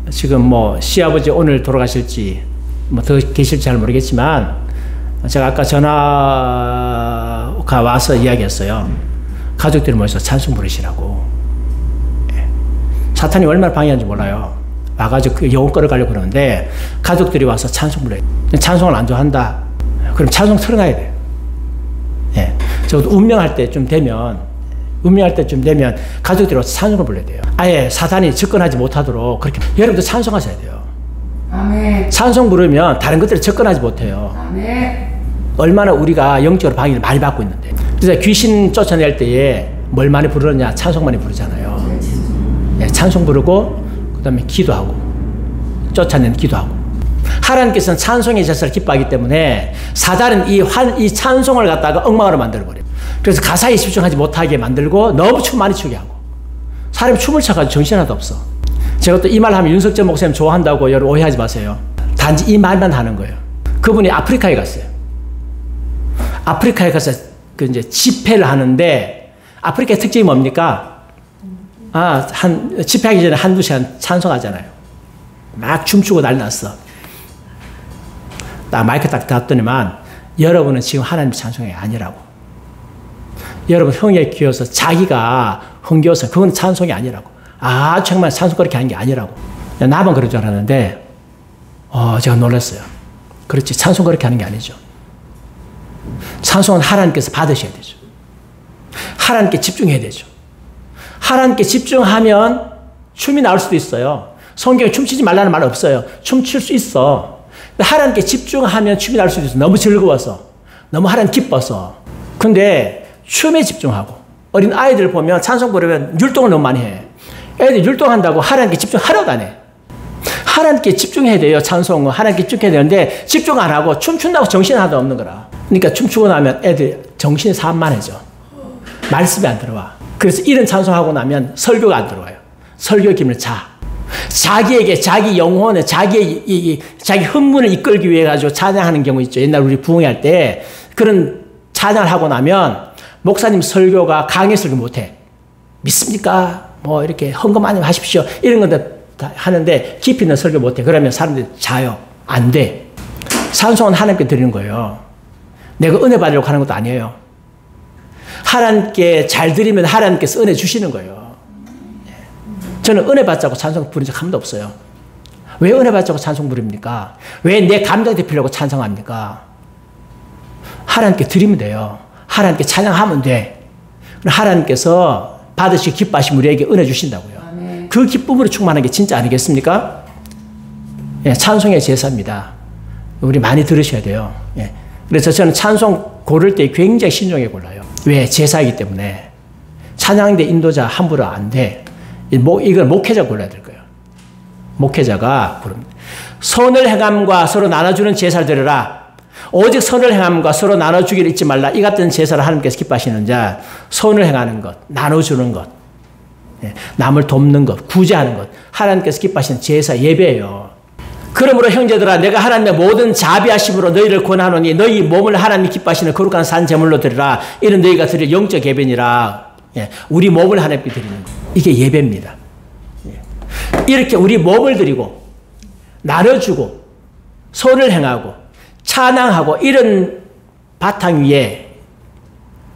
지금 뭐 시아버지 오늘 돌아가실지 뭐 더 계실지 잘 모르겠지만 제가 아까 전화가 와서 이야기했어요. 가족들이 모여서 찬송 부르시라고. 사탄이 얼마나 방해하는지 몰라요. 와가지고 그 영혼 끌어가려고 그러는데 가족들이 와서 찬송 불러요. 찬송을 안 좋아한다. 그럼 찬송 틀어놔야 돼요. 적어도 운명할 때쯤 되면 가족들이 와서 찬송을 불러야 돼요. 아예 사탄이 접근하지 못하도록 그렇게 여러분도 찬송하셔야 돼요. 아멘. 찬송 부르면 다른 것들이 접근하지 못해요. 아멘. 얼마나 우리가 영적으로 방해를 많이 받고 있는데. 그래서 귀신 쫓아낼 때에 뭘 많이 부르느냐? 찬송 많이 부르잖아요. 찬송 부르고 그 다음에 기도하고 쫓아내는 기도하고. 하나님께서는 찬송의 제사를 기뻐하기 때문에 사단은 이 찬송을 갖다가 엉망으로 만들어버려요. 그래서 가사에 집중하지 못하게 만들고 너무 춤 많이 추게 하고 사람이 춤을 춰가지고 정신 하나도 없어. 제가 또 이 말 하면 윤석열 목사님 좋아한다고 여러분 오해하지 마세요. 단지 이 말만 하는 거예요. 그분이 아프리카에 갔어요. 아프리카에 가서 그 이제 집회를 하는데 아프리카의 특징이 뭡니까? 집회하기 전에 한두 시간 찬송하잖아요. 막 춤추고 난리 났어. 딱 마이크 딱 닿더니만 여러분은 지금 하나님 찬송이 아니라고. 여러분 흥에 끼어서 자기가 흥겨워서 그건 찬송이 아니라고. 정말 찬송 그렇게 하는 게 아니라고. 나만 그런 줄 알았는데 제가 놀랐어요. 그렇지 찬송 그렇게 하는 게 아니죠. 찬송은 하나님께서 받으셔야 되죠. 하나님께 집중해야 되죠. 하나님께 집중하면 춤이 나올 수도 있어요. 성경에 춤추지 말라는 말 없어요. 춤출 수 있어. 하나님께 집중하면 춤이 나올 수도 있어. 너무 즐거워서. 너무 하나님 기뻐서. 근데 춤에 집중하고 어린 아이들 보면 찬송 부르면 율동을 너무 많이 해. 애들 율동한다고 하나님께 집중하려고 안 해. 하나님께 집중해야 돼요. 찬송은 하나님께 집중해야 되는데 집중 안 하고 춤춘다고 정신 하나도 없는 거라. 그러니까 춤추고 나면 애들 정신이 산만해져. 말씀이 안 들어와. 그래서 이런 찬송하고 나면 설교가 안 들어와요. 설교 기분을 자기에게 자기 영혼에 자기 흥분을 이끌기 위해 가지고 찬양하는 경우 있죠. 옛날 우리 부흥회 때 그런 찬양을 하고 나면 목사님 설교가 강의 설교 못해. 믿습니까? 뭐 이렇게 헌금 많이 하십시오. 이런 것들 다 하는데 깊이 있는 설교 못해. 그러면 사람들이 자요. 안 돼. 찬송은 하나님께 드리는 거예요. 내가 은혜 받으려고 하는 것도 아니에요. 하나님께 잘 드리면 하나님께서 은혜 주시는 거예요. 저는 은혜 받자고 찬송 부른 적 한 번도 없어요. 왜 은혜 받자고 찬송 부릅니까? 왜 내 감정 대피려고 찬송합니까? 하나님께 드리면 돼요. 하나님께 찬양하면 돼. 하나님께서 받으시기 기뻐하시면 우리에게 은혜 주신다고요. 아멘. 그 기쁨으로 충만한 게 진짜 아니겠습니까? 찬송의 제사입니다. 우리 많이 들으셔야 돼요. 그래서 저는 찬송 고를 때 굉장히 신중하게 골라요. 왜? 제사이기 때문에. 찬양대 인도자 함부로 안 돼. 이걸 목회자 골라야 될 거예요. 목회자가 부릅니다. 선을 행함과 서로 나눠주는 제사를 드려라. 오직 선을 행함과 서로 나눠주기를 잊지 말라. 이 같은 제사를 하나님께서 기뻐하시는 자, 선을 행하는 것, 나눠주는 것, 남을 돕는 것, 구제하는 것, 하나님께서 기뻐하시는 제사 예배예요. 그러므로 형제들아 내가 하나님의 모든 자비하심으로 너희를 권하노니 너희 몸을 하나님이 기뻐하시는 거룩한 산 제물로 드리라. 이는 너희가 드릴 영적 예배니라. 예, 우리 몸을 하나님께 드리는 거. 이게 예배입니다. 예. 이렇게 우리 몸을 드리고 나눠주고 선을 행하고 찬양하고 이런 바탕 위에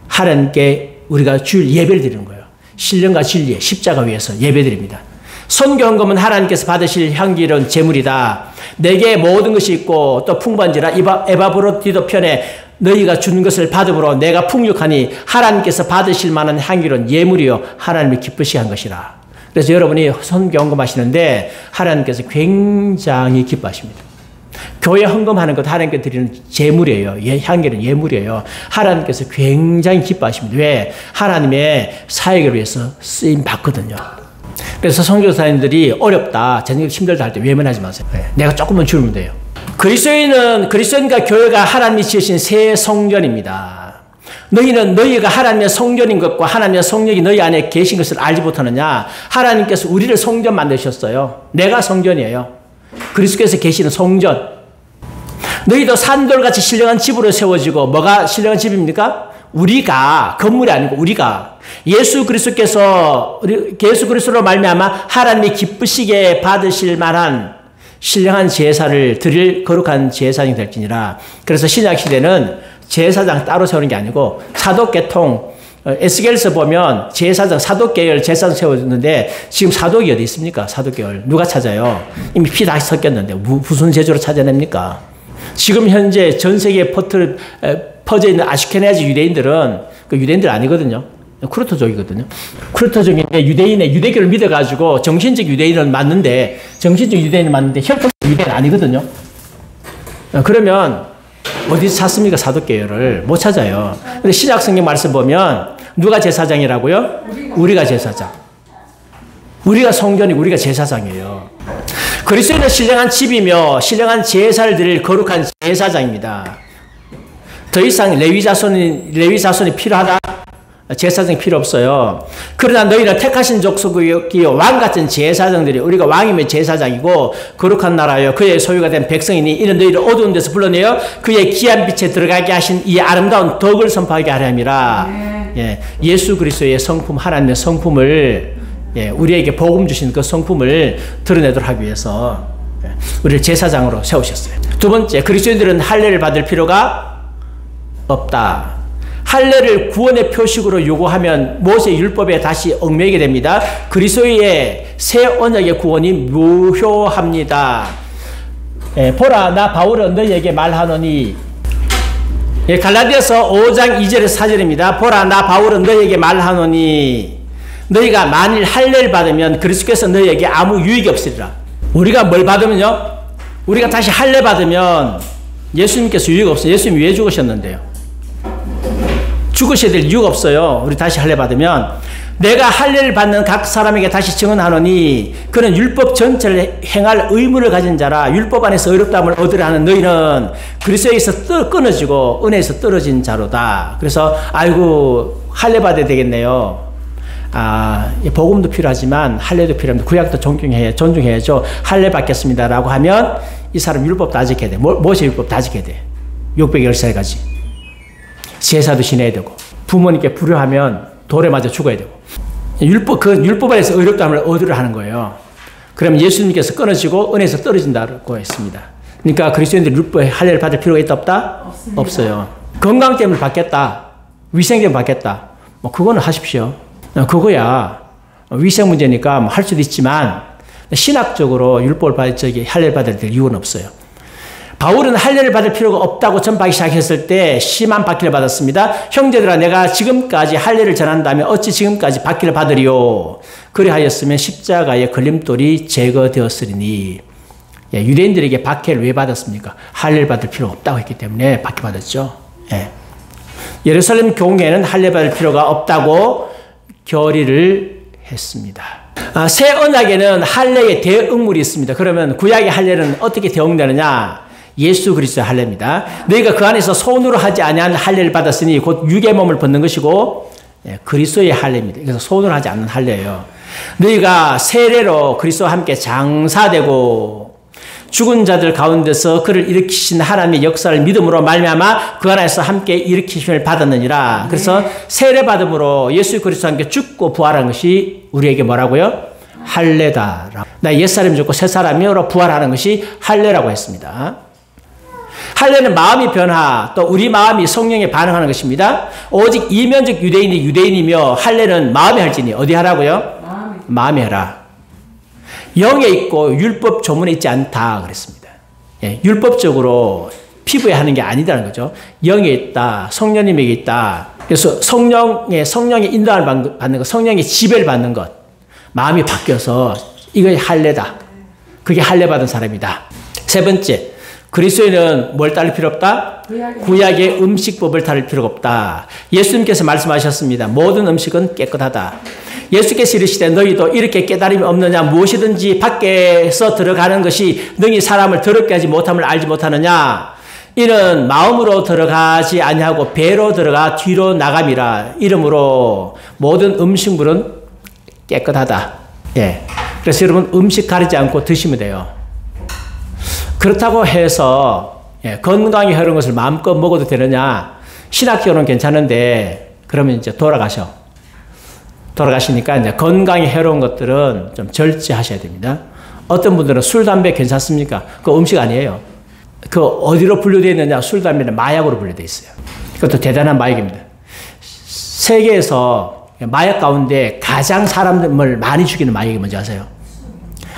하나님께 우리가 줄 예배를 드리는 거예요. 신령과 진리의 십자가 위에서 예배드립니다. 선교헌금은 하나님께서 받으실 향기로운 제물이다. 내게 모든 것이 있고 또 풍부한지라 에바브로디도 편에 너희가 주는 것을 받음으로 내가 풍족하니 하나님께서 받으실 만한 향기로운 예물이요 하나님이 기쁘시게 한 것이라. 그래서 여러분이 선교헌금 하시는데 하나님께서 굉장히 기뻐하십니다. 교회 헌금하는 것 하나님께 드리는 제물이에요. 향기는 예물이에요. 하나님께서 굉장히 기뻐하십니다. 왜? 하나님의 사역을 위해서 쓰임 받거든요. 그래서 선교사님들이 어렵다, 전쟁 힘들다 할 때 외면하지 마세요. 내가 조금만 줄이면 돼요. 그리스도인과 교회가 하나님이 지으신 새 성전입니다. 너희가 하나님의 성전인 것과 하나님의 성령이 너희 안에 계신 것을 알지 못하느냐? 하나님께서 우리를 성전 만드셨어요. 내가 성전이에요. 그리스도께서 계시는 성전. 너희도 산돌같이 신령한 집으로 세워지고 뭐가 신령한 집입니까? 우리가 건물이 아니고 우리가 예수 그리스도로 말미암아 하나님이 기쁘시게 받으실 만한 신령한 제사를 드릴 거룩한 제사장이 될지니라. 그래서 신약 시대는 제사장 따로 세우는 게 아니고 사독계통 에스겔서 보면 제사장 사독계열 제사장 세웠는데 지금 사독이 어디 있습니까? 사독계열 누가 찾아요? 이미 피 다 섞였는데 무슨 제조로 찾아냅니까? 지금 현재 전 세계에 퍼져 있는 아슈케나지 유대인들은 그 유대인들 아니거든요. 쿠르트족이거든요. 쿠르트족인데 유대교를 믿어가지고 정신적 유대인은 맞는데 혈통적 유대인은 아니거든요. 그러면 어디서 찾습니까? 사독계열을 못 찾아요. 근데 신약 성경 말씀 보면 누가 제사장이라고요? 우리가 제사장. 우리가 성전이고 우리가 제사장이에요. 그리스도인은 신령한 집이며 신령한 제사를 드릴 거룩한 제사장입니다. 더 이상 레위 자손이 필요하다? 제사장이 필요 없어요. 그러나 너희는 택하신 족속이요 왕같은 제사장들이 우리가 왕이면 제사장이고 거룩한 나라요 그의 소유가 된 백성이니 이는 너희를 어두운 데서 불러내어 그의 귀한 빛에 들어가게 하신 이 아름다운 덕을 선포하게 하려 함이라. 예, 예수 그리스도의 성품 하나님의 성품을 우리에게 복음 주신 그 성품을 드러내도록 하기 위해서 우리를 제사장으로 세우셨어요. 두 번째, 그리스도인들은 할례를 받을 필요가 없다. 할례를 구원의 표식으로 요구하면 모세 율법에 다시 얽매이게 됩니다. 그리스도의 새 언약의 구원이 무효합니다. 보라 나 바울은 너희에게 말하노니 갈라디아서 5장 2절의 4절입니다. 보라 나 바울은 너희에게 말하노니 너희가 만일 할례를 받으면 그리스도께서 너희에게 아무 유익이 없으리라. 우리가 뭘 받으면요? 우리가 다시 할례 받으면 예수님께서 유익 없어요. 예수님이 왜 죽으셨는데요? 죽으셔야 될 이유가 없어요. 우리 다시 할례 받으면 내가 할례를 받는 각 사람에게 다시 증언하노니 그는 율법 전체를 행할 의무를 가진 자라. 율법 안에서 의롭다함을 얻으려 하는 너희는 그리스도에서 끊어지고 은혜에서 떨어진 자로다. 그래서 아이고 할례 받아야 되겠네요. 복음도 필요하지만 할례도 필요합니다. 구약도 존중해야죠. 할례 받겠습니다라고 하면 이 사람 율법 다 지켜야 돼. 모세 율법 다 지켜야 돼. 613가지. 제사도 지내야 되고 부모님께 불효하면 돌에 맞아 죽어야 되고 율법 안에서 의롭다함을 얻으려 하는 거예요. 그러면 예수님께서 끊어지고 은혜에서 떨어진다고 했습니다. 그러니까 그리스도인들이 율법에 할례를 받을 필요가 있다 없다? 없습니다. 없어요. 건강 때문에 받겠다. 위생 때문에 받겠다. 그거는 하십시오. 그거야 위생 문제니까 할 수도 있지만 신학적으로 율법을 할례를 받을 이유는 없어요. 바울은 할례를 받을 필요가 없다고 전파하기 시작했을 때 심한 박해를 받았습니다. 형제들아 내가 지금까지 할례를 전한다면 어찌 지금까지 박해를 받으리요. 그리하였으면 십자가의 걸림돌이 제거되었으리니. 유대인들에게 박해를 왜 받았습니까? 할례를 받을 필요가 없다고 했기 때문에 박해받았죠. 예루살렘 교회는 할례 받을 필요가 없다고 결의를 했습니다. 새 언약에는 할례의 대응물이 있습니다. 그러면 구약의 할례는 어떻게 대응되느냐? 예수 그리스도의 할례입니다. 너희가 그 안에서 손으로 하지 아니한 할례를 받았으니 곧 육의 몸을 벗는 것이고 그리스도의 할례입니다. 그래서 손으로 하지 않는 할례예요. 너희가 세례로 그리스도와 함께 장사되고 죽은 자들 가운데서 그를 일으키신 하나님의 역사를 믿음으로 말미암아 그 안에서 함께 일으키심을 받았느니라. 그래서 세례 받음으로 예수 그리스도와 함께 죽고 부활한 것이 우리에게 뭐라고요? 할례다. 나 옛사람이 죽고 새사람이로 부활하는 것이 할례라고 했습니다. 할례는 마음의 변화, 또 우리 마음이 성령에 반응하는 것입니다. 오직 이면적 유대인이 유대인이며 할례는 마음에 할지니 어디 하라고요? 마음에 해라. 영에 있고 율법 조문에 있지 않다 그랬습니다. 예, 율법적으로 피부에 하는 게 아니다는 거죠. 영에 있다. 성령님에게 있다. 그래서 성령의 인도를 받는 것, 성령의 지배를 받는 것, 마음이 바뀌어서 이것이 할례다. 그게 할례 받은 사람이다. 세 번째, 그리스도인은 뭘 따를 필요 없다? 구약의 음식법을 따를 필요가 없다. 예수님께서 말씀하셨습니다. 모든 음식은 깨끗하다. 예수께서 이르시되 너희도 이렇게 깨달음이 없느냐? 무엇이든지 밖에서 들어가는 것이 능히 사람을 더럽게 하지 못함을 알지 못하느냐? 이는 마음으로 들어가지 아니하고 배로 들어가 뒤로 나감이라. 이러므로 모든 음식물은 깨끗하다. 예. 그래서 여러분 음식 가리지 않고 드시면 돼요. 그렇다고 해서 건강에 해로운 것을 마음껏 먹어도 되느냐? 신학적으로는 괜찮은데 그러면 이제 돌아가시니까 이제 건강에 해로운 것들은 좀 절제하셔야 됩니다. 어떤 분들은 술, 담배 괜찮습니까? 그거 음식 아니에요. 그 어디로 분류되어 있느냐? 술, 담배는 마약으로 분류되어 있어요. 그것도 대단한 마약입니다. 세계에서 마약 가운데 가장 사람을 많이 죽이는 마약이 뭔지 아세요?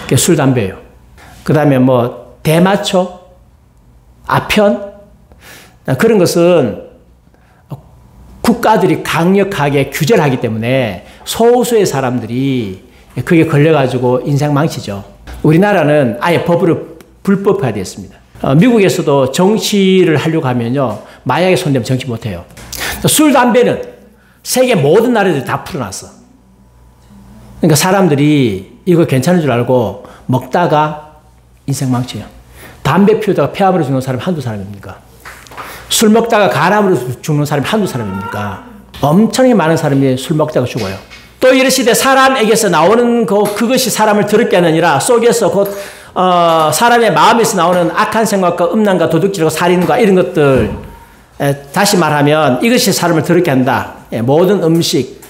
그게 술, 담배예요. 그 다음에 뭐 대마초, 아편, 그런 것은 국가들이 강력하게 규제를 하기 때문에 소수의 사람들이 그게 걸려가지고 인생 망치죠. 우리나라는 아예 법으로 불법화되어 있습니다. 미국에서도 정치를 하려고 하면요, 마약에 손대면 정치 못해요. 술, 담배는 세계 모든 나라들이 다 풀어놨어. 그러니까 사람들이 이거 괜찮은 줄 알고 먹다가 인생 망쳐요. 담배 피우다가 폐암으로 죽는 사람이 한두 사람입니까? 술 먹다가 간암으로 죽는 사람이 한두 사람입니까? 엄청나게 많은 사람이 술 먹다가 죽어요. 또 이르시되 사람에게서 나오는 그것이 사람을 더럽게 하느니라. 속에서 곧 사람의 마음에서 나오는 악한 생각과 음란과 도둑질과 살인과 이런 것들, 다시 말하면 이것이 사람을 더럽게 한다. 모든 음식,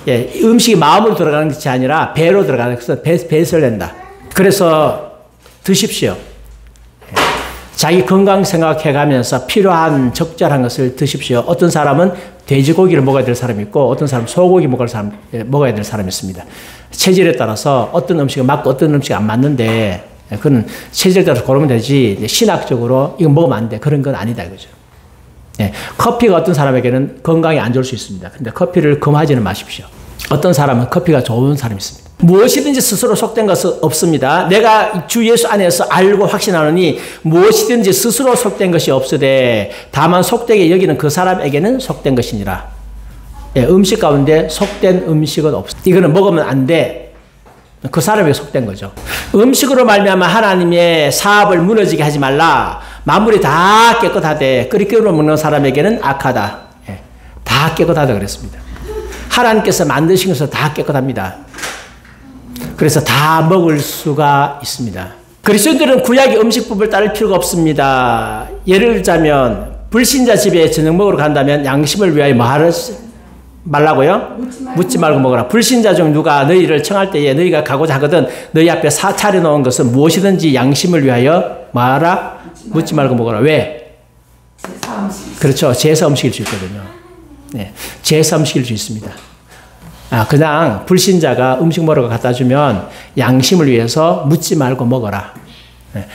음식이 마음으로 들어가는 것이 아니라 배로 들어가는 것은 배설을 낸다. 그래서 드십시오. 자기 건강 생각해가면서 필요한 적절한 것을 드십시오. 어떤 사람은 돼지고기를 먹어야 될 사람이 있고 어떤 사람은 소고기 먹어야 될 사람이 있습니다. 체질에 따라서 어떤 음식이 맞고 어떤 음식이 안 맞는데 그건 체질에 따라서 고르면 되지 신학적으로 이거 먹으면 안 돼. 그런 건 아니다 이거죠. 커피가 어떤 사람에게는 건강에 안 좋을 수 있습니다. 근데 커피를 금하지는 마십시오. 어떤 사람은 커피가 좋은 사람이 있습니다. 무엇이든지 스스로 속된 것은 없습니다. 내가 주 예수 안에서 알고 확신하노니 무엇이든지 스스로 속된 것이 없으되 다만 속되게 여기는 그 사람에게는 속된 것이니라. 음식 가운데 속된 음식은 없어. 이거는 먹으면 안 돼. 그 사람에게 속된 거죠. 음식으로 말미암아 하나님의 사업을 무너지게 하지 말라. 만물이 다 깨끗하되 끓이기로 먹는 사람에게는 악하다. 다 깨끗하다 그랬습니다. 하나님께서 만드신 것은 다 깨끗합니다. 그래서 다 먹을 수가 있습니다. 그리스도인들은 구약의 음식법을 따를 필요가 없습니다. 예를 들자면 불신자 집에 저녁 먹으러 간다면 양심을 위하여 뭐 하지 말라고요? 묻지 말고 먹어라. 불신자 중 누가 너희를 청할 때에 너희가 가고자 하거든 너희 앞에 차려놓은 것은 무엇이든지 양심을 위하여 뭐 하라? 묻지 말고 먹어라. 왜? 그렇죠. 제사 음식일 수 있거든요. 제사 음식일 수 있습니다. 그냥 불신자가 음식 먹으러 갖다 주면 양심을 위해서 묻지 말고 먹어라.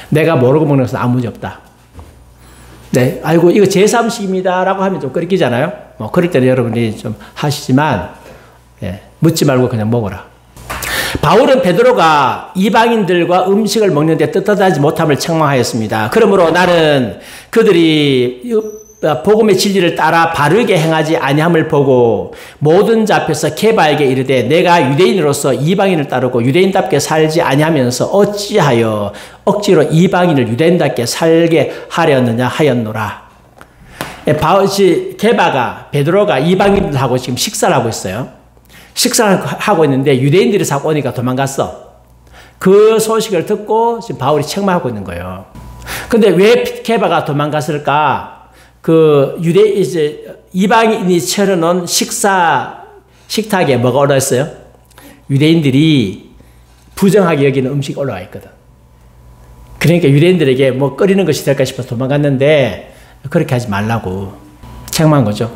내가 모르고 먹는 것은 아무 문제 없다. 아이고 이거 제사 음식입니다 라고 하면 좀 끓이잖아요. 그럴 때는 여러분이 좀 하시지만 묻지 말고 그냥 먹어라. 바울은 베드로가 이방인들과 음식을 먹는데 떳떳하지 못함을 책망하였습니다. 그러므로 나는 그들이 복음의 진리를 따라 바르게 행하지 아니함을 보고 모든 자 앞에서 게바에게 이르되 내가 유대인으로서 이방인을 따르고 유대인답게 살지 아니하면서 어찌하여 억지로 이방인을 유대인답게 살게 하려느냐 하였노라. 게바가 베드로가 이방인들하고 지금 식사를 하고 있어요. 식사를 하고 있는데 유대인들이 자꾸 오니까 도망갔어. 그 소식을 듣고 지금 바울이 책망하고 있는 거예요. 근데 왜 게바가 도망갔을까? 그 이방인이 차려놓은 식탁에 뭐가 올라있어요? 유대인들이 부정하게 여기는 음식이 올라와 있거든. 그러니까 유대인들에게 뭐 끓이는 것이 될까 싶어서 도망갔는데 그렇게 하지 말라고 책망한 거죠.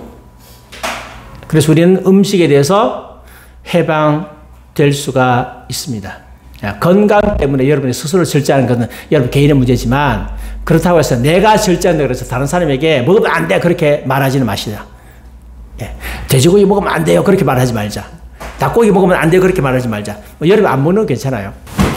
그래서 우리는 음식에 대해서 해방될 수가 있습니다. 건강 때문에 여러분이 스스로 절제하는 것은 여러분 개인의 문제지만 그렇다고 해서 내가 절제한다 그래서 다른 사람에게 먹으면 안 돼 그렇게 말하지는 마시자. 돼지고기 먹으면 안 돼요 그렇게 말하지 말자. 닭고기 먹으면 안 돼요 그렇게 말하지 말자. 여러분 안 먹는 건 괜찮아요.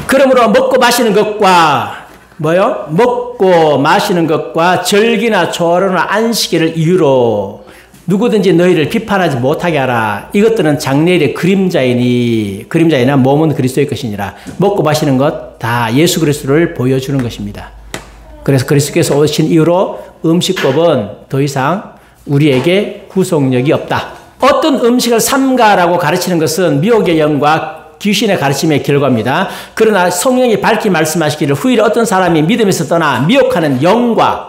그러므로 먹고 마시는 것과 뭐요? 먹고 마시는 것과 절기나 초하루나 안식일을 이유로 누구든지 너희를 비판하지 못하게 하라. 이것들은 장래일의 그림자이나 몸은 그리스도의 것이니라. 먹고 마시는 것 다 예수 그리스도를 보여주는 것입니다. 그래서 그리스도께서 오신 이후로 음식법은 더 이상 우리에게 구속력이 없다. 어떤 음식을 삼가라고 가르치는 것은 미혹의 영과 귀신의 가르침의 결과입니다. 그러나 성령이 밝히 말씀하시기를 후일에 어떤 사람이 믿음에서 떠나 미혹하는 영과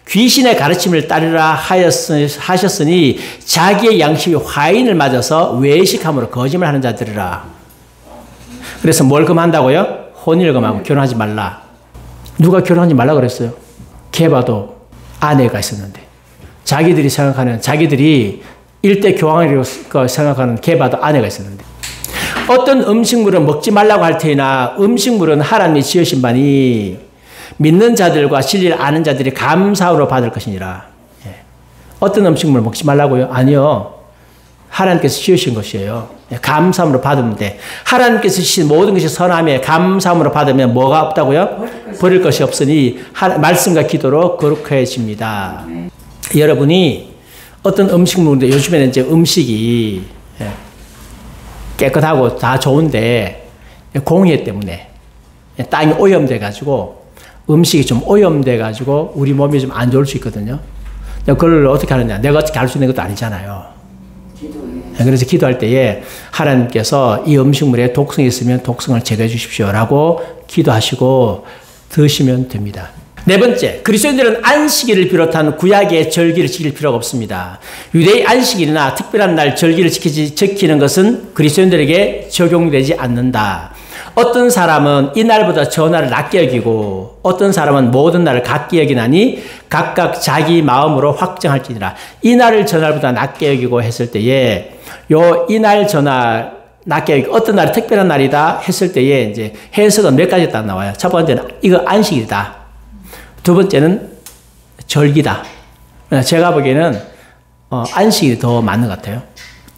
귀신의 가르침을 따르라 하셨으니 자기의 양심이 화인을 맞아서 외식함으로 거짓말하는 자들이라. 그래서 뭘 금한다고요? 혼인을 금하고 결혼하지 말라. 누가 결혼하지 말라 그랬어요? 게바도 아내가 있었는데 자기들이 일대 교황이라고 생각하는 게바도 아내가 있었는데 어떤 음식물은 먹지 말라고 할 테이나 음식물은 하나님이 지으신 바니 믿는 자들과 진리를 아는 자들이 감사로 받을 것이니라. 어떤 음식물 먹지 말라고요? 아니요. 하나님께서 지으신 것이에요. 감사함으로 받으면 돼. 하나님께서 주신 모든 것이 선함에 감사함으로 받으면 뭐가 없다고요? 버릴 것이 없으니 말씀과 기도로 거룩해집니다. 여러분이 어떤 음식물인데 요즘에는 이제 음식이 깨끗하고 다 좋은데 공해 때문에 땅이 오염돼가지고 음식이 좀 오염돼가지고 우리 몸이 좀 안 좋을 수 있거든요. 그걸 어떻게 하느냐? 내가 어떻게 할 수 있는 것도 아니잖아요. 그래서 기도할 때에 하나님께서 이 음식물에 독성이 있으면 독성을 제거해 주십시오라고 기도하시고 드시면 됩니다. 네 번째, 그리스도인들은 안식일을 비롯한 구약의 절기를 지킬 필요가 없습니다. 유대의 안식일이나 특별한 날 절기를 지키는 것은 그리스도인들에게 적용되지 않는다. 어떤 사람은 이 날보다 저 날을 낮게 여기고 어떤 사람은 모든 날을 같게 여기나니 각각 자기 마음으로 확정할지니라. 이 날을 저 날보다 낮게 여기고 했을 때에 이 날 저 날 낮게 여기고 어떤 날이 특별한 날이다 했을 때에 이제 해석은 몇 가지 딱 나와요. 첫 번째는 이거 안식일이다. 두 번째는 절기다. 제가 보기에는 안식일이 더 맞는 것 같아요.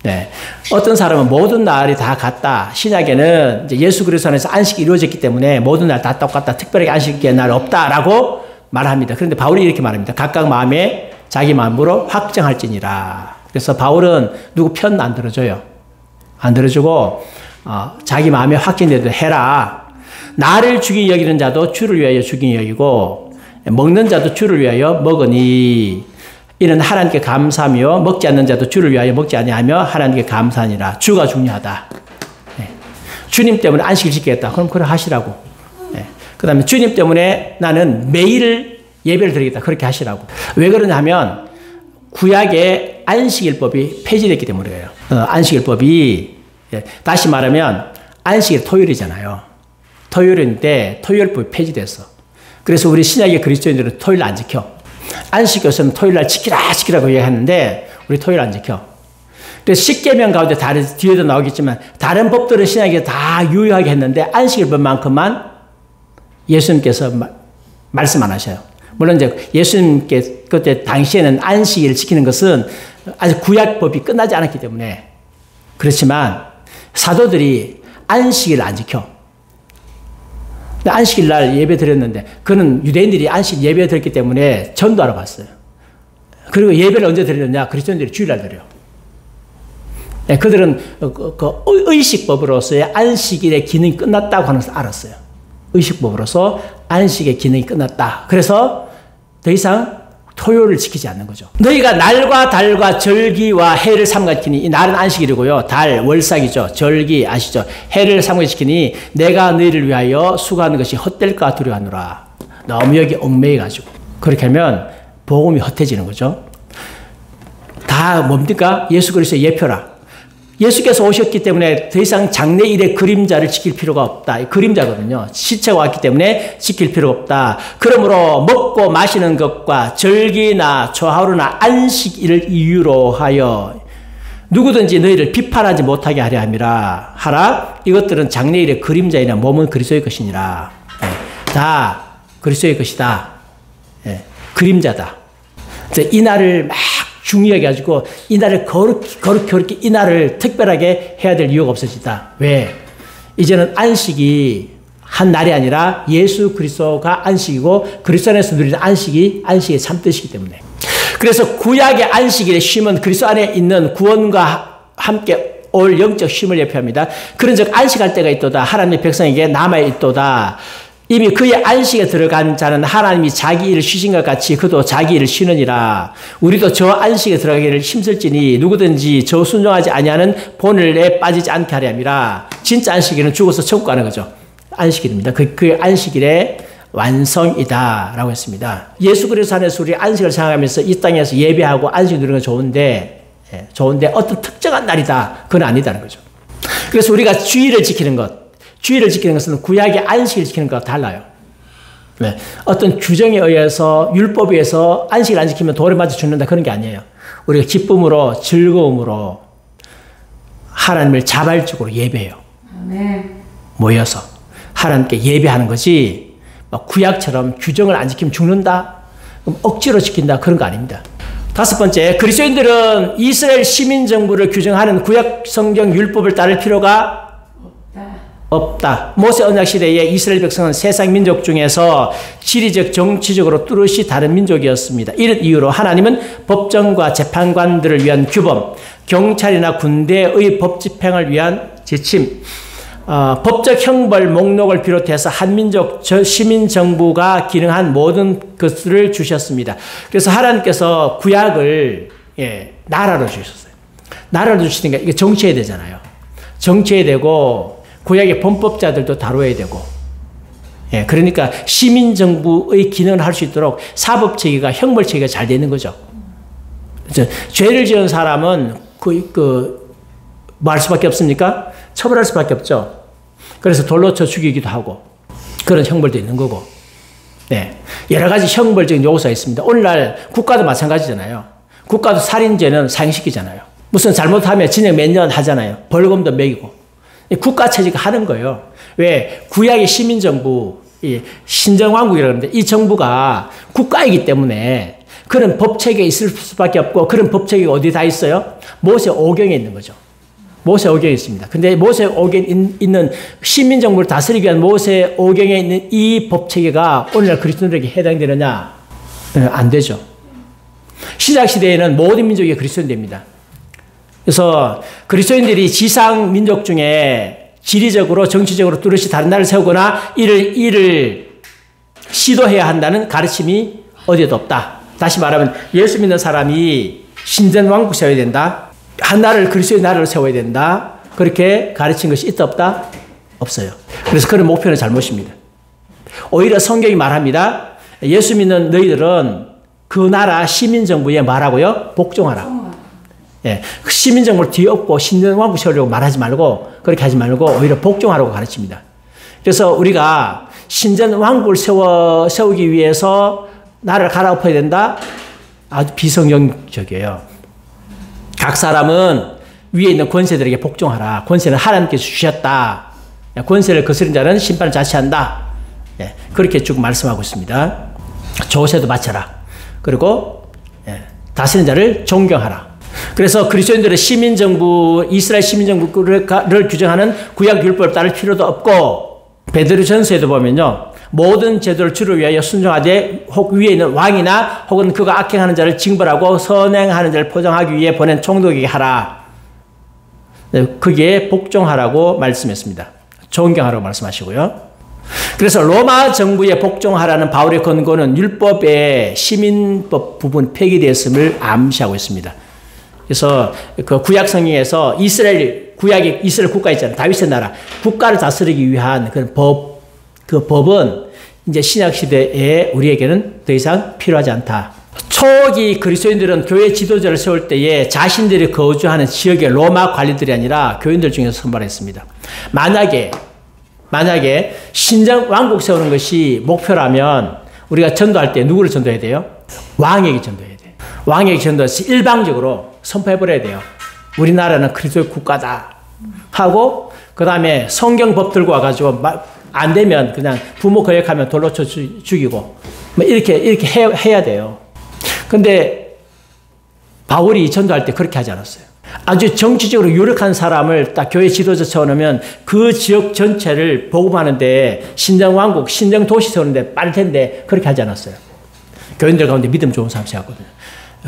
네. 어떤 사람은 모든 날이 다 같다. 신약에는 이제 예수 그리스도 안에서 안식이 이루어졌기 때문에 모든 날 다 똑같다. 특별하게 안식의 날 없다라고 말합니다. 그런데 바울이 이렇게 말합니다. 각각 마음에 자기 마음으로 확정할지니라. 그래서 바울은 누구 편 안 들어줘요. 안 들어주고 자기 마음에 확정되도록 해라. 나를 주기 여기는 자도 주를 위하여 주기 여기고 먹는 자도 주를 위하여 먹으니 이는 하나님께 감사하며 먹지 않는 자도 주를 위하여 먹지 아니하며 하나님께 감사하니라. 주가 중요하다. 네. 주님 때문에 안식을 지키겠다. 그럼 그래 하시라고. 네. 그 다음에 주님 때문에 나는 매일 예배를 드리겠다. 그렇게 하시라고. 왜 그러냐 하면 구약의 안식일법이 폐지됐기 때문이에요. 안식일법이 다시 말하면 안식일 토요일이잖아요. 토요일인데 토요일법이 폐지됐어. 그래서 우리 신약의 그리스도인들은 토요일 안 지켜. 안식교서는 토요일날 지키라고 얘기하는데 우리 토요일 안 지켜. 그래서 십계명 가운데 뒤에도 나오겠지만 다른 법들은 신약에 다 유효하게 했는데 안식일법만큼만 예수님께서 말씀 안 하셔요. 물론 이제 예수님께 그때 당시에는 안식일을 지키는 것은 아직 구약법이 끝나지 않았기 때문에 그렇지만 사도들이 안식일을 안 지켜. 안식일 날 예배 드렸는데 그는 유대인들이 안식 예배 드렸기 때문에 전도하러 갔어요. 그리고 예배를 언제 드렸냐? 그리스도인들이 주일날 드려요. 네, 그들은 의식법으로서의 안식일의 기능이 끝났다고 하는 것을 알았어요. 의식법으로서 안식의 기능이 끝났다. 그래서 더 이상 토요일을 지키지 않는 거죠. 너희가 날과 달과 절기와 해를 삼가지키니, 이 날은 안식일이고요. 달, 월삭이죠. 절기 아시죠? 해를 삼가지키니 내가 너희를 위하여 수고하는 것이 헛될까 두려워하노라. 너무 여기 얽매여가지고. 그렇게 하면 복음이 헛해지는 거죠. 다 뭡니까? 예수 그리스도의 예표라. 예수께서 오셨기 때문에 더 이상 장래일의 그림자를 지킬 필요가 없다. 그림자거든요. 시체가 왔기 때문에 지킬 필요가 없다. 그러므로 먹고 마시는 것과 절기나 초하루나 안식일을 이유로 하여 누구든지 너희를 비판하지 못하게 하려 함이라. 하라. 이것들은 장래일의 그림자이나 몸은 그리스도의 것이니라. 다 그리스도의 것이다. 그림자다. 이 날을 막 중요하게 가지고 이 날을 거룩히 이 날을 특별하게 해야 될 이유가 없어지다. 왜? 이제는 안식이 한 날이 아니라 예수 그리스도가 안식이고 그리스도 안에서 누리는 안식이 안식의 참뜻이기 때문에. 그래서 구약의 안식일의 쉼은 그리스도 안에 있는 구원과 함께 올 영적 쉼을 예표합니다. 그런즉 안식할 때가 있도다. 하나님의 백성에게 남아 있도다. 이미 그의 안식에 들어간 자는 하나님이 자기 일을 쉬신 것 같이 그도 자기 일을 쉬느니라. 우리도 저 안식에 들어가기를 힘쓸지니 누구든지 저 순종하지 아니하는 본을에 빠지지 않게 하려 함이라. 진짜 안식일은 죽어서 천국 가는 거죠. 안식일입니다. 그 안식일의 완성이다 라고 했습니다. 예수 그리스도 안에서 우리 안식을 생각하면서 이 땅에서 예배하고 안식 누리는 건 좋은데 어떤 특정한 날이다. 그건 아니다는 거죠. 그래서 우리가 주일을 지키는 것, 주일을 지키는 것은 구약의 안식을 지키는 것과 달라요. 네. 어떤 규정에 의해서 율법에 의해서 안식을 안 지키면 돌에 맞아 죽는다 그런 게 아니에요. 우리가 기쁨으로 즐거움으로 하나님을 자발적으로 예배해요. 모여서 하나님께 예배하는 것이 구약처럼 규정을 안 지키면 죽는다, 그럼 억지로 지킨다 그런 거 아닙니다. 다섯 번째, 그리스도인들은 이스라엘 시민 정부를 규정하는 구약 성경 율법을 따를 필요가 없다. 모세 언약 시대에 이스라엘 백성은 세상 민족 중에서 지리적 정치적으로 뚜렷이 다른 민족이었습니다. 이런 이유로 하나님은 법정과 재판관들을 위한 규범, 경찰이나 군대의 법 집행을 위한 지침, 법적 형벌 목록을 비롯해서 한민족 시민 정부가 기능한 모든 것을 주셨습니다. 그래서 하나님께서 구약을 나라로 주셨어요. 나라로 주시니까 이게 정치해야 되잖아요. 정치해야 되고 구약의 범법자들도 다뤄야 되고, 그러니까 시민정부의 기능을 할 수 있도록 사법체계가, 형벌체계가 잘 되는 거죠. 죄를 지은 사람은 뭐 할 수밖에 없습니까? 처벌할 수밖에 없죠. 그래서 돌로 쳐 죽이기도 하고, 그런 형벌도 있는 거고, 여러 가지 형벌적인 요소가 있습니다. 오늘날 국가도 마찬가지잖아요. 국가도 살인죄는 사형시키잖아요. 무슨 잘못하면 징역 몇 년 하잖아요. 벌금도 매기고. 국가 체제가 하는 거예요. 왜? 구약의 시민정부, 신정왕국이라고 하는데 이 정부가 국가이기 때문에 그런 법체계가 있을 수밖에 없고, 그런 법체계가 어디 다 있어요? 모세 오경에 있는 거죠. 모세 오경에 있습니다. 근데 모세 오경에 있는 시민정부를 다스리기 위한 모세 오경에 있는 이 법체계가 오늘날 그리스도인들에게 해당되느냐? 안 되죠. 신약시대에는 모든 민족이 그리스도인입니다. 그래서 그리스도인들이 지상 민족 중에 지리적으로 정치적으로 뚜렷이 다른 나라를 세우거나 이를 시도해야 한다는 가르침이 어디에도 없다. 다시 말하면 예수 믿는 사람이 신전 왕국 세워야 된다. 한 나라를 그리스도의 나라로 세워야 된다. 그렇게 가르친 것이 있다 없다? 없어요. 그래서 그런 목표는 잘못입니다. 오히려 성경이 말합니다. 예수 믿는 너희들은 그 나라 시민정부에 말하고요. 복종하라. 시민정부를 뒤엎고 신전왕국 세우려고 말하지 말고, 그렇게 하지 말고 오히려 복종하라고 가르칩니다. 그래서 우리가 신전왕국을 세우기 위해서 나라를 갈아엎어야 된다? 아주 비성경적이에요. 각 사람은 위에 있는 권세들에게 복종하라. 권세는 하나님께서 주셨다. 권세를 거스른 자는 심판을 자치한다. 그렇게 쭉 말씀하고 있습니다. 조세도 바쳐라. 그리고 다스리는 자를 존경하라. 그래서 그리스도인들의 시민정부, 이스라엘 시민정부를 규정하는 구약율법을 따를 필요도 없고, 베드로전서에도 보면요, 모든 제도를 주를 위하여 순종하되 혹 위에 있는 왕이나 혹은 그가 악행하는 자를 징벌하고 선행하는 자를 포장하기 위해 보낸 총독에게 하라. 그게 복종하라고 말씀했습니다. 존경하라고 말씀하시고요. 그래서 로마 정부에 복종하라는 바울의 근거는 율법의 시민법 부분 폐기되었음을 암시하고 있습니다. 그래서 그 구약 성경에서 이스라엘 국가 있잖아요. 다윗의 나라 국가를 다스리기 위한 그 법은 이제 신약 시대에 우리에게는 더 이상 필요하지 않다. 초기 그리스도인들은 교회 지도자를 세울 때에 자신들이 거주하는 지역의 로마 관리들이 아니라 교인들 중에서 선발했습니다. 만약에 신정 왕국 세우는 것이 목표라면 우리가 전도할 때 누구를 전도해야 돼요? 왕에게 전도해야 돼요. 왕에게 전도해서 일방적으로 선포해버려야 돼요. 우리나라는 그리스도의 국가다 하고 그 다음에 성경법 들고 와가지고 안 되면 그냥 부모 거역하면 돌로 쳐 죽이고 뭐 이렇게 해야 돼요. 근데 바울이 전도할 때 그렇게 하지 않았어요. 아주 정치적으로 유력한 사람을 딱 교회 지도자 세워놓으면 그 지역 전체를 복음하는데 신정왕국, 신정도시 세우는데 빠를 텐데 그렇게 하지 않았어요. 교인들 가운데 믿음 좋은 사람 세웠거든요.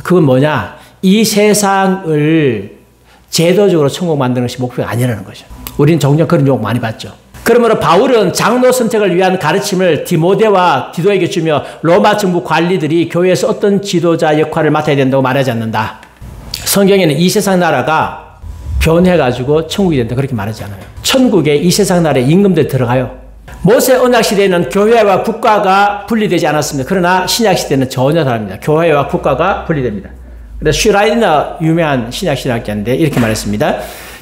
그건 뭐냐? 이 세상을 제도적으로 천국 만드는 것이 목표가 아니라는 거죠. 우리는 종종 그런 욕 많이 받죠. 그러므로 바울은 장로 선택을 위한 가르침을 디모데와 디도에게 주며 로마 정부 관리들이 교회에서 어떤 지도자 역할을 맡아야 된다고 말하지 않는다. 성경에는 이 세상 나라가 변해가지고 천국이 된다 그렇게 말하지 않아요. 천국에 이 세상 나라에 임금들이 들어가요. 모세 언약 시대에는 교회와 국가가 분리되지 않았습니다. 그러나 신약 시대는 전혀 다릅니다. 교회와 국가가 분리됩니다. 그래서 슈라이너 유명한 신약 신학자인데 이렇게 말했습니다.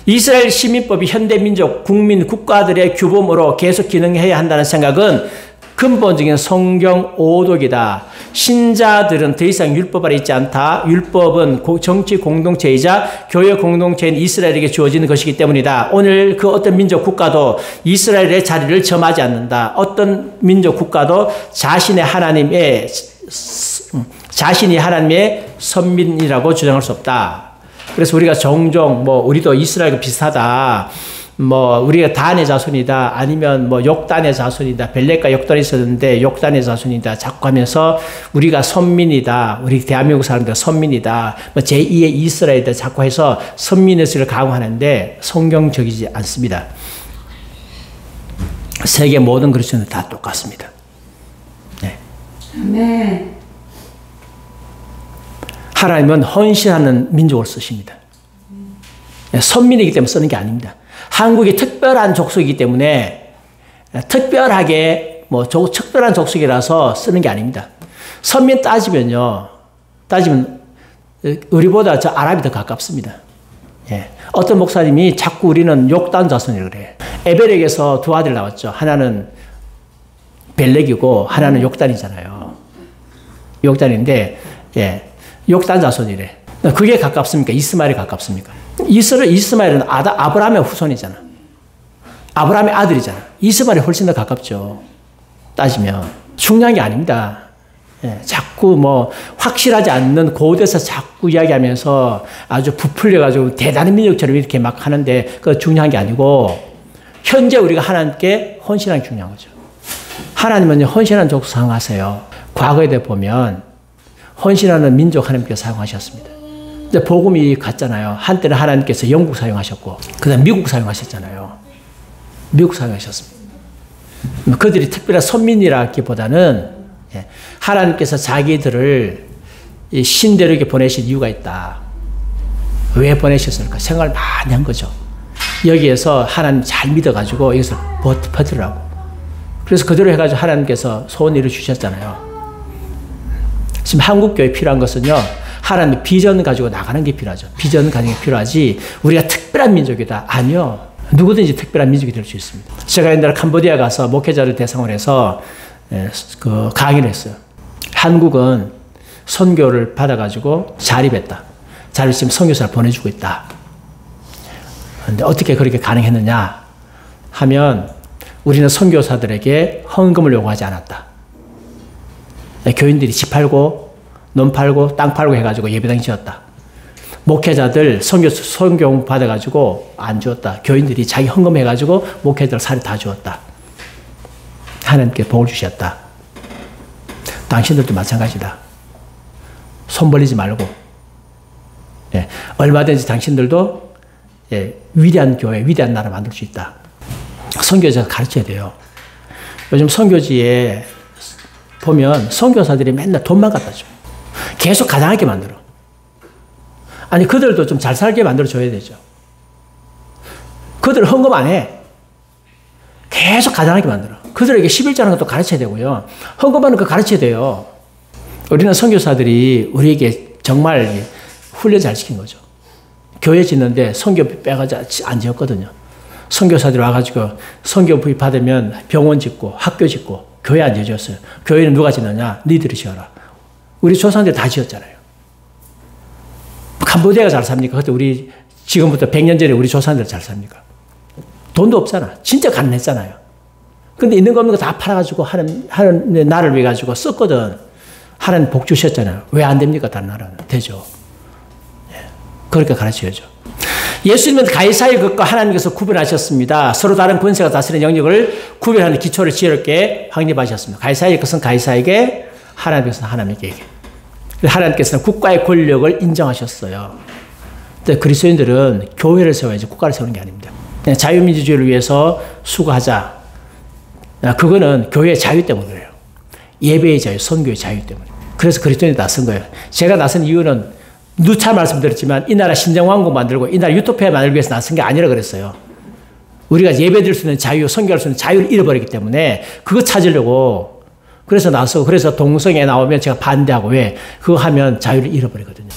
이스라엘 시민법이 현대민족, 국민, 국가들의 규범으로 계속 기능해야 한다는 생각은 근본적인 성경 오독이다. 신자들은 더 이상 율법 아래 있지 않다. 율법은 정치 공동체이자 교회 공동체인 이스라엘에게 주어지는 것이기 때문이다. 오늘 그 어떤 민족 국가도 이스라엘의 자리를 점하지 않는다. 어떤 민족 국가도 자신이 하나님의 선민이라고 주장할 수 없다. 그래서 우리가 종종 우리도 이스라엘과 비슷하다. 우리가 단의 자손이다. 아니면 욕단의 자손이다. 벨렉과 욕단이 있었는데 욕단의 자손이다. 자꾸 하면서 우리가 선민이다. 우리 대한민국 사람들 선민이다. 제2의 이스라엘이다. 자꾸 해서 선민의식을 강화하는데 성경적이지 않습니다. 세계 모든 그리스도인은 다 똑같습니다. 네. 아멘. 하나님은 헌신하는 민족을 쓰십니다. 선민이기 때문에 쓰는 게 아닙니다. 한국이 특별한 족속이기 때문에 특별하게 특별한 족속이라서 쓰는 게 아닙니다. 선민 따지면 우리보다 저 아랍이 더 가깝습니다. 예. 어떤 목사님이 자꾸 우리는 욕단 자손이라고 그래요. 에벨에게서 두 아들 나왔죠. 하나는 벨렉이고 하나는 욕단이잖아요. 욕단인데 욕단 자손이래. 그게 가깝습니까? 이스마엘이 가깝습니까? 이스마엘은 아브라함의 후손이잖아. 아브라함의 아들이잖아. 이스마엘이 훨씬 더 가깝죠. 따지면. 중요한 게 아닙니다. 자꾸 확실하지 않는 고대에서 자꾸 이야기하면서 아주 부풀려가지고 대단한 민족처럼 이렇게 막 하는데 그거 중요한 게 아니고 현재 우리가 하나님께 헌신하는 게 중요한 거죠. 하나님은 헌신하는 족속 사용하세요. 과거에 대해 보면 헌신하는 민족 하나님께서 사용하셨습니다. 근데 복음이 같잖아요. 한때는 하나님께서 영국 사용하셨고, 그 다음 미국 사용하셨잖아요. 미국 사용하셨습니다. 그들이 특별한 선민이라기보다는 하나님께서 자기들을 신대륙에 보내신 이유가 있다. 왜 보내셨을까? 생각을 많이 한 거죠. 여기에서 하나님 잘 믿어가지고 여기서 버티라고. 그래서 그대로 해가지고 하나님께서 소원 이루 주셨잖아요. 지금 한국교회 필요한 것은요, 하나님의 비전 가지고 나가는 게 필요하죠. 비전 가지고 필요하지, 우리가 특별한 민족이다. 아니요. 누구든지 특별한 민족이 될 수 있습니다. 제가 옛날에 캄보디아 가서 목회자를 대상으로 해서 강의를 했어요. 한국은 선교를 받아가지고 자립했다. 자립 지금 선교사를 보내주고 있다. 그런데 어떻게 그렇게 가능했느냐 하면 우리는 선교사들에게 헌금을 요구하지 않았다. 교인들이 집 팔고 논 팔고 땅 팔고 해가지고 예배당 지었다. 목회자들 선교 받아가지고 안 주었다. 교인들이 자기 헌금해가지고 목회자들 살이 다 주었다. 하나님께 복을 주셨다. 당신들도 마찬가지다. 손 벌리지 말고 얼마든지 당신들도 위대한 교회, 위대한 나라 만들 수 있다. 선교자가 가르쳐야 돼요. 요즘 선교지에 보면 선교사들이 맨날 돈만 갖다 줘. 계속 가난하게 만들어. 아니, 그들도 좀 잘 살게 만들어줘야 되죠. 그들 헌금 안 해. 계속 가난하게 만들어. 그들에게 11조라는 것도 가르쳐야 되고요. 헌금하는 거 가르쳐야 돼요. 우리는 선교사들이 우리에게 정말 훈련 잘 시킨 거죠. 교회 짓는데 선교비 빼가지고 안 지었거든요. 선교사들이 와가지고 선교비 받으면 병원 짓고 학교 짓고 교회 안 지어줬어요. 교회는 누가 짓느냐? 니들이 지어라. 우리 조상들 다 지었잖아요. 캄보디아가 잘 삽니까? 그때 우리 지금부터 100년 전에 우리 조상들 잘 삽니까? 돈도 없잖아. 진짜 가난했잖아요. 근데 있는 거 없는 거 다 팔아가지고 하는 나를 위해 가지고 썼거든. 하나님 복 주셨잖아요. 왜 안 됩니까? 다른 나라는. 되죠. 예. 그렇게 가르쳐야죠. 예수님은 가이사의 것과 하나님께서 구분하셨습니다. 서로 다른 권세가 다스리는 영역을 구별하는 기초를 지혜롭게 확립하셨습니다. 가이사의 것은 가이사에게, 하나님께서는 하나님에게. 하나님께서는 국가의 권력을 인정하셨어요. 근데 그리스도인들은 교회를 세워야지 국가를 세우는 게 아닙니다. 자유민주주의를 위해서 수고하자. 그거는 교회의 자유 때문에 그래요. 예배의 자유, 선교의 자유 때문에. 그래서 그리스도인이 나선 거예요. 제가 나선 이유는 누차 말씀드렸지만 이 나라 신정왕국 만들고 이 나라 유토피아 만들기 위해서 나선 게 아니라 그랬어요. 우리가 예배드릴 수 있는 자유, 선교할 수 있는 자유를 잃어버리기 때문에 그거 찾으려고 그래서 나서고, 그래서 동성애 나오면 제가 반대하고, 왜? 그거 하면 자유를 잃어버리거든요.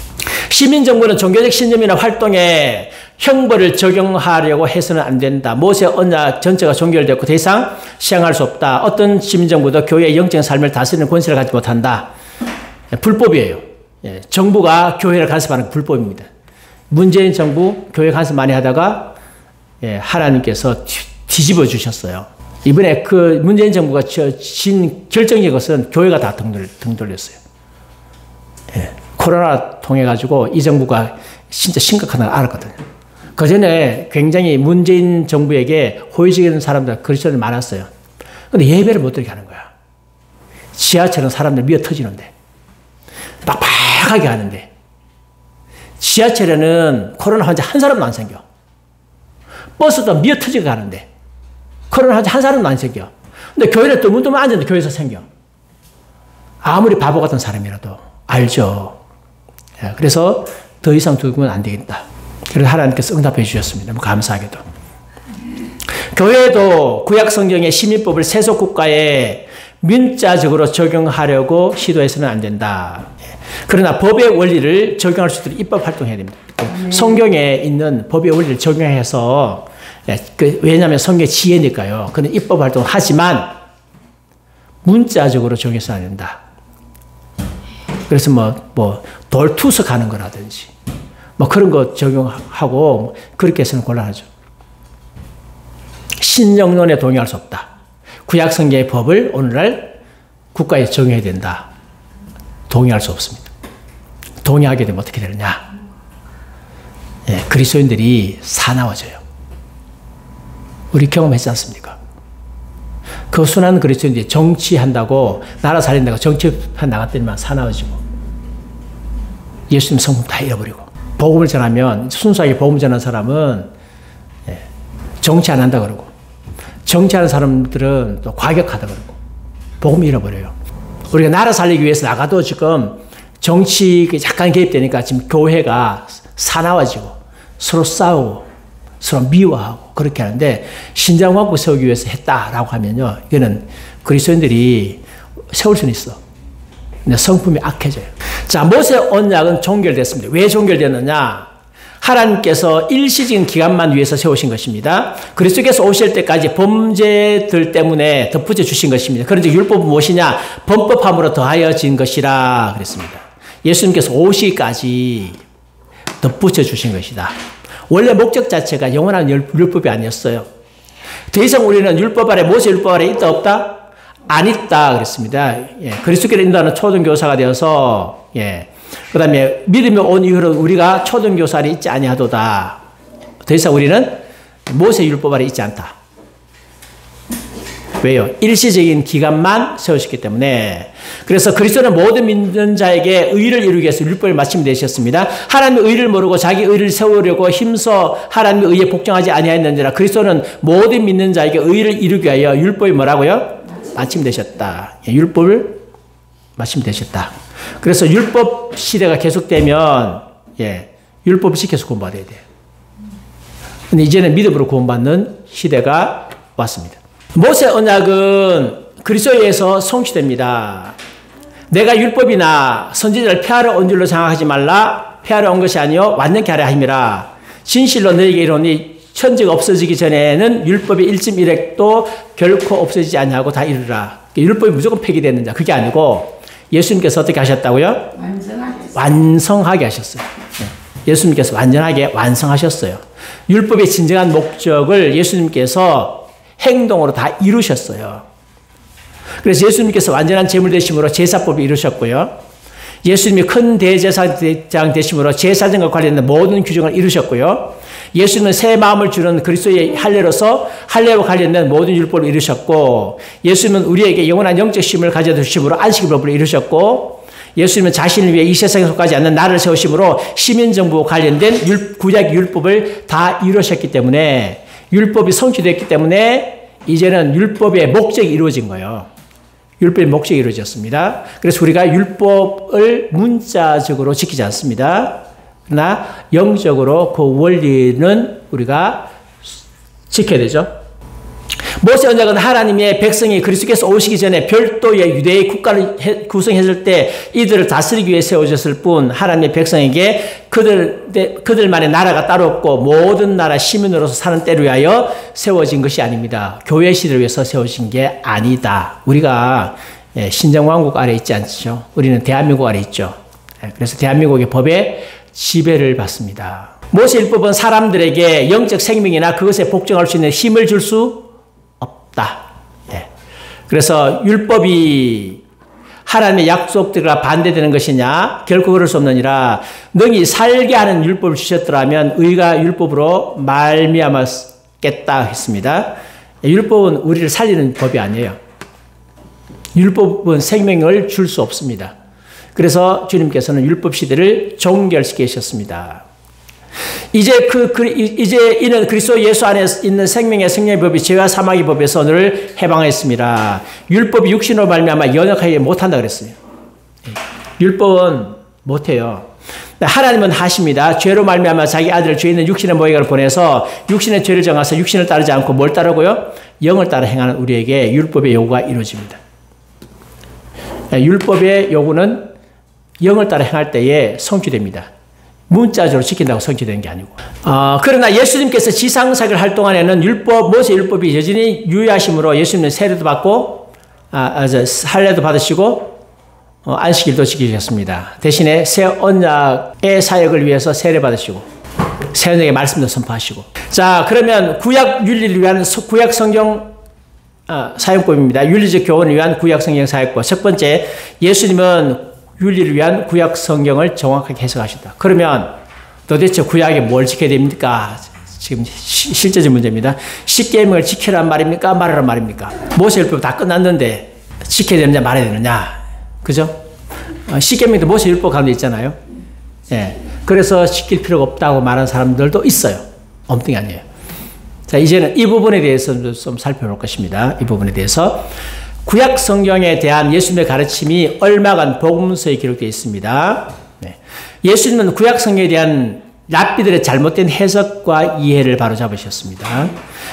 시민정부는 종교적 신념이나 활동에 형벌을 적용하려고 해서는 안 된다. 모세 언약 전체가 종결되었고 더 이상 시행할 수 없다. 어떤 시민정부도 교회의 영적인 삶을 다스리는 권세를 갖지 못한다. 불법이에요. 예, 정부가 교회를 간섭하는 건 불법입니다. 문재인 정부 교회 간섭 많이 하다가 하나님께서 뒤집어 주셨어요. 이번에 그 문재인 정부가 진 결정적인 것은 교회가 다 등 돌렸어요. 예, 코로나 통해 가지고 이 정부가 진짜 심각하다는 걸 알았거든요. 그 전에 굉장히 문재인 정부에게 호의적인 사람들, 그리스도인이 많았어요. 근데 예배를 못 드리게 하는 거야. 지하철은 사람들 미어 터지는데, 빡빡하게 하는데, 지하철에는 코로나 환자 한 사람도 안 생겨. 버스도 미어 터지게 가는데, 코로나 환자 한 사람도 안 생겨. 근데 교회를 뜨문뜨문 앉았는데 교회에서 생겨. 아무리 바보 같은 사람이라도 알죠. 그래서 더 이상 두면 안 되겠다. 그래서 하나님께서 응답해 주셨습니다. 너무 감사하게도. 교회도 구약 성경의 시민법을 세속 국가에 민자적으로 적용하려고 시도해서는 안 된다. 그러나 법의 원리를 적용할 수 있도록 입법 활동해야 됩니다. 성경에 있는 법의 원리를 적용해서, 왜냐하면 성경의 지혜니까요. 그런 입법 활동을 하지만 문자적으로 적용해서는 안 된다. 그래서 돌 투석하는 거라든지 그런 거 적용하고 그렇게 해서는 곤란하죠. 신령론에 동의할 수 없다. 구약 성경의 법을 오늘날 국가에 적용해야 된다. 동의할 수 없습니다. 동의하게 되면 어떻게 되느냐? 그리스도인들이 사나워져요. 우리 경험했지 않습니까? 그 순한 그리스도인들이 정치한다고, 나라 살린다고 정치판 나갔더니만 사나워지고, 예수님 성품 다 잃어버리고, 복음을 전하면, 순수하게 복음 전하는 사람은 정치 안 한다 그러고, 정치하는 사람들은 또 과격하다 그러고, 복음 잃어버려요. 우리가 나라 살리기 위해서 나가도 지금 정치 약간 개입되니까 지금 교회가 사나워지고, 서로 싸우고, 서로 미워하고 그렇게 하는데, 신정왕국 세우기 위해서 했다라고 하면요, 이거는 그리스도인들이 세울 수는 있어. 근데 성품이 악해져요. 자, 모세 언약은 종결됐습니다. 왜 종결됐느냐? 하나님께서 일시적인 기간만 위해서 세우신 것입니다. 그리스도께서 오실 때까지 범죄들 때문에 덧붙여 주신 것입니다. 그런데 율법은 무엇이냐? 범법함으로 더하여진 것이라 그랬습니다. 예수님께서 오시기까지 덧붙여 주신 것이다. 원래 목적 자체가 영원한 율법이 아니었어요. 더 이상 우리는 율법 아래, 모세 율법 아래 있다 없다? 안 있다 그랬습니다. 그리스도께를 인도하는 초등교사가 되어서, 그 다음에 믿음이 온 이후로 우리가 초등교사 아래 있지 아니하도다. 더 이상 우리는 모세 율법 아래 있지 않다. 왜요? 일시적인 기간만 세우셨기 때문에. 그래서 그리스도는 모든 믿는 자에게 의를 이루기 위해서 율법을 마침내 내셨습니다. 하나님의 의를 모르고 자기 의를 세우려고 힘써 하나님의 의에 복종하지 아니하였느니라. 그리스도는 모든 믿는 자에게 의를 이루기 위하여 율법이 뭐라고요? 마침되셨다. 율법을 마침되셨다. 그래서 율법 시대가 계속되면 율법을 지켜서 구원받아야 돼요. 근데 이제는 믿음으로 구원받는 시대가 왔습니다. 모세 언약은 그리스도에서 성취됩니다. 내가 율법이나 선지자를 폐하러 온 줄로 생각하지 말라. 폐하러 온 것이 아니요 완전케 하려 함이라. 진실로 너에게 이르노니 천지가 없어지기 전에는 율법의 일점 일획도 결코 없어지지 아니하고 다 이르라. 율법이 무조건 폐기되는 자. 그게 아니고 예수님께서 어떻게 하셨다고요? 완성하게 하셨어요. 예수님께서 완전하게 완성하셨어요. 율법의 진정한 목적을 예수님께서 행동으로 다 이루셨어요. 그래서 예수님께서 완전한 제물 되심으로 제사법을 이루셨고요. 예수님이 큰 대제사장 되심으로 제사장과 관련된 모든 규정을 이루셨고요. 예수님은 새 마음을 주는 그리스도의 할례로서 할례와 관련된 모든 율법을 이루셨고, 예수님은 우리에게 영원한 영적 쉼을 가져두심으로 안식일법을 이루셨고, 예수님은 자신을 위해 이 세상에 속하지 않는 나를 세우심으로 시민정부와 관련된 구약 율법을 다 이루셨기 때문에, 율법이 성취됐기 때문에 이제는 율법의 목적이 이루어진 거예요. 율법의 목적이 이루어졌습니다. 그래서 우리가 율법을 문자적으로 지키지 않습니다. 그러나 영적으로 그 원리는 우리가 지켜야 되죠. 모세 언약은 하나님의 백성이 그리스도께서 오시기 전에 별도의 유대의 국가를 구성했을 때 이들을 다스리기 위해 세워졌을 뿐, 하나님의 백성에게 그들만의 나라가 따로 없고 모든 나라 시민으로서 사는 때를 위하여 세워진 것이 아닙니다. 교회 시대를 위해서 세워진 게 아니다. 우리가 신정왕국 아래 있지 않죠. 우리는 대한민국 아래 있죠. 그래서 대한민국의 법에 지배를 받습니다. 모세율법은 사람들에게 영적 생명이나 그것에 복종할 수 있는 힘을 줄 수 없다. 그래서 율법이 하나님의 약속들과 반대되는 것이냐? 결코 그럴 수 없느니라. 능히 살게 하는 율법을 주셨더라면 의가 율법으로 말미암았겠다 했습니다. 율법은 우리를 살리는 법이 아니에요. 율법은 생명을 줄 수 없습니다. 그래서 주님께서는 율법 시대를 종결시키셨습니다. 이제 이는 그리스도 예수 안에 있는 생명의 생명의 법이 죄와 사망의 법에서 너를 해방했습니다. 율법이 육신으로 말미암아 연약하게 못한다 그랬어요. 율법은 못해요. 하나님은 하십니다. 죄로 말미암아 자기 아들을 죄 있는 육신의 모양을 보내서 육신의 죄를 정하사 육신을 따르지 않고 뭘 따르고요? 영을 따라 행하는 우리에게 율법의 요구가 이루어집니다. 율법의 요구는 영을 따라 행할 때에 성취됩니다. 문자적으로 지킨다고 성취되는 게 아니고. 그러나 예수님께서 지상사역을 할 동안에는 모세 율법이 여전히 유효하심으로 예수님은 세례도 받고, 할례도 받으시고, 안식일도 지키셨습니다. 대신에 새 언약의 사역을 위해서 세례 받으시고, 새 언약의 말씀도 선포하시고. 자, 그러면 구약 윤리를 위한 구약 성경 사용법입니다. 윤리적 교훈을 위한 구약 성경 사용법. 첫 번째, 예수님은 윤리를 위한 구약 성경을 정확하게 해석하신다. 그러면 도대체 구약에 뭘 지켜야 됩니까? 지금 실제적 문제입니다. 십계명을 지키란 말입니까? 말하란 말입니까? 모세율법 다 끝났는데 지켜야 되느냐 말해야 되느냐. 그죠? 십계명도 모세율법 가운데 있잖아요. 그래서 지킬 필요가 없다고 말하는 사람들도 있어요. 엉뚱이 아니에요. 자, 이제는 이 부분에 대해서 좀 살펴볼 것입니다. 이 부분에 대해서. 구약 성경에 대한 예수님의 가르침이 얼마간 복음서에 기록되어 있습니다. 예수님은 구약 성경에 대한 랍비들의 잘못된 해석과 이해를 바로잡으셨습니다.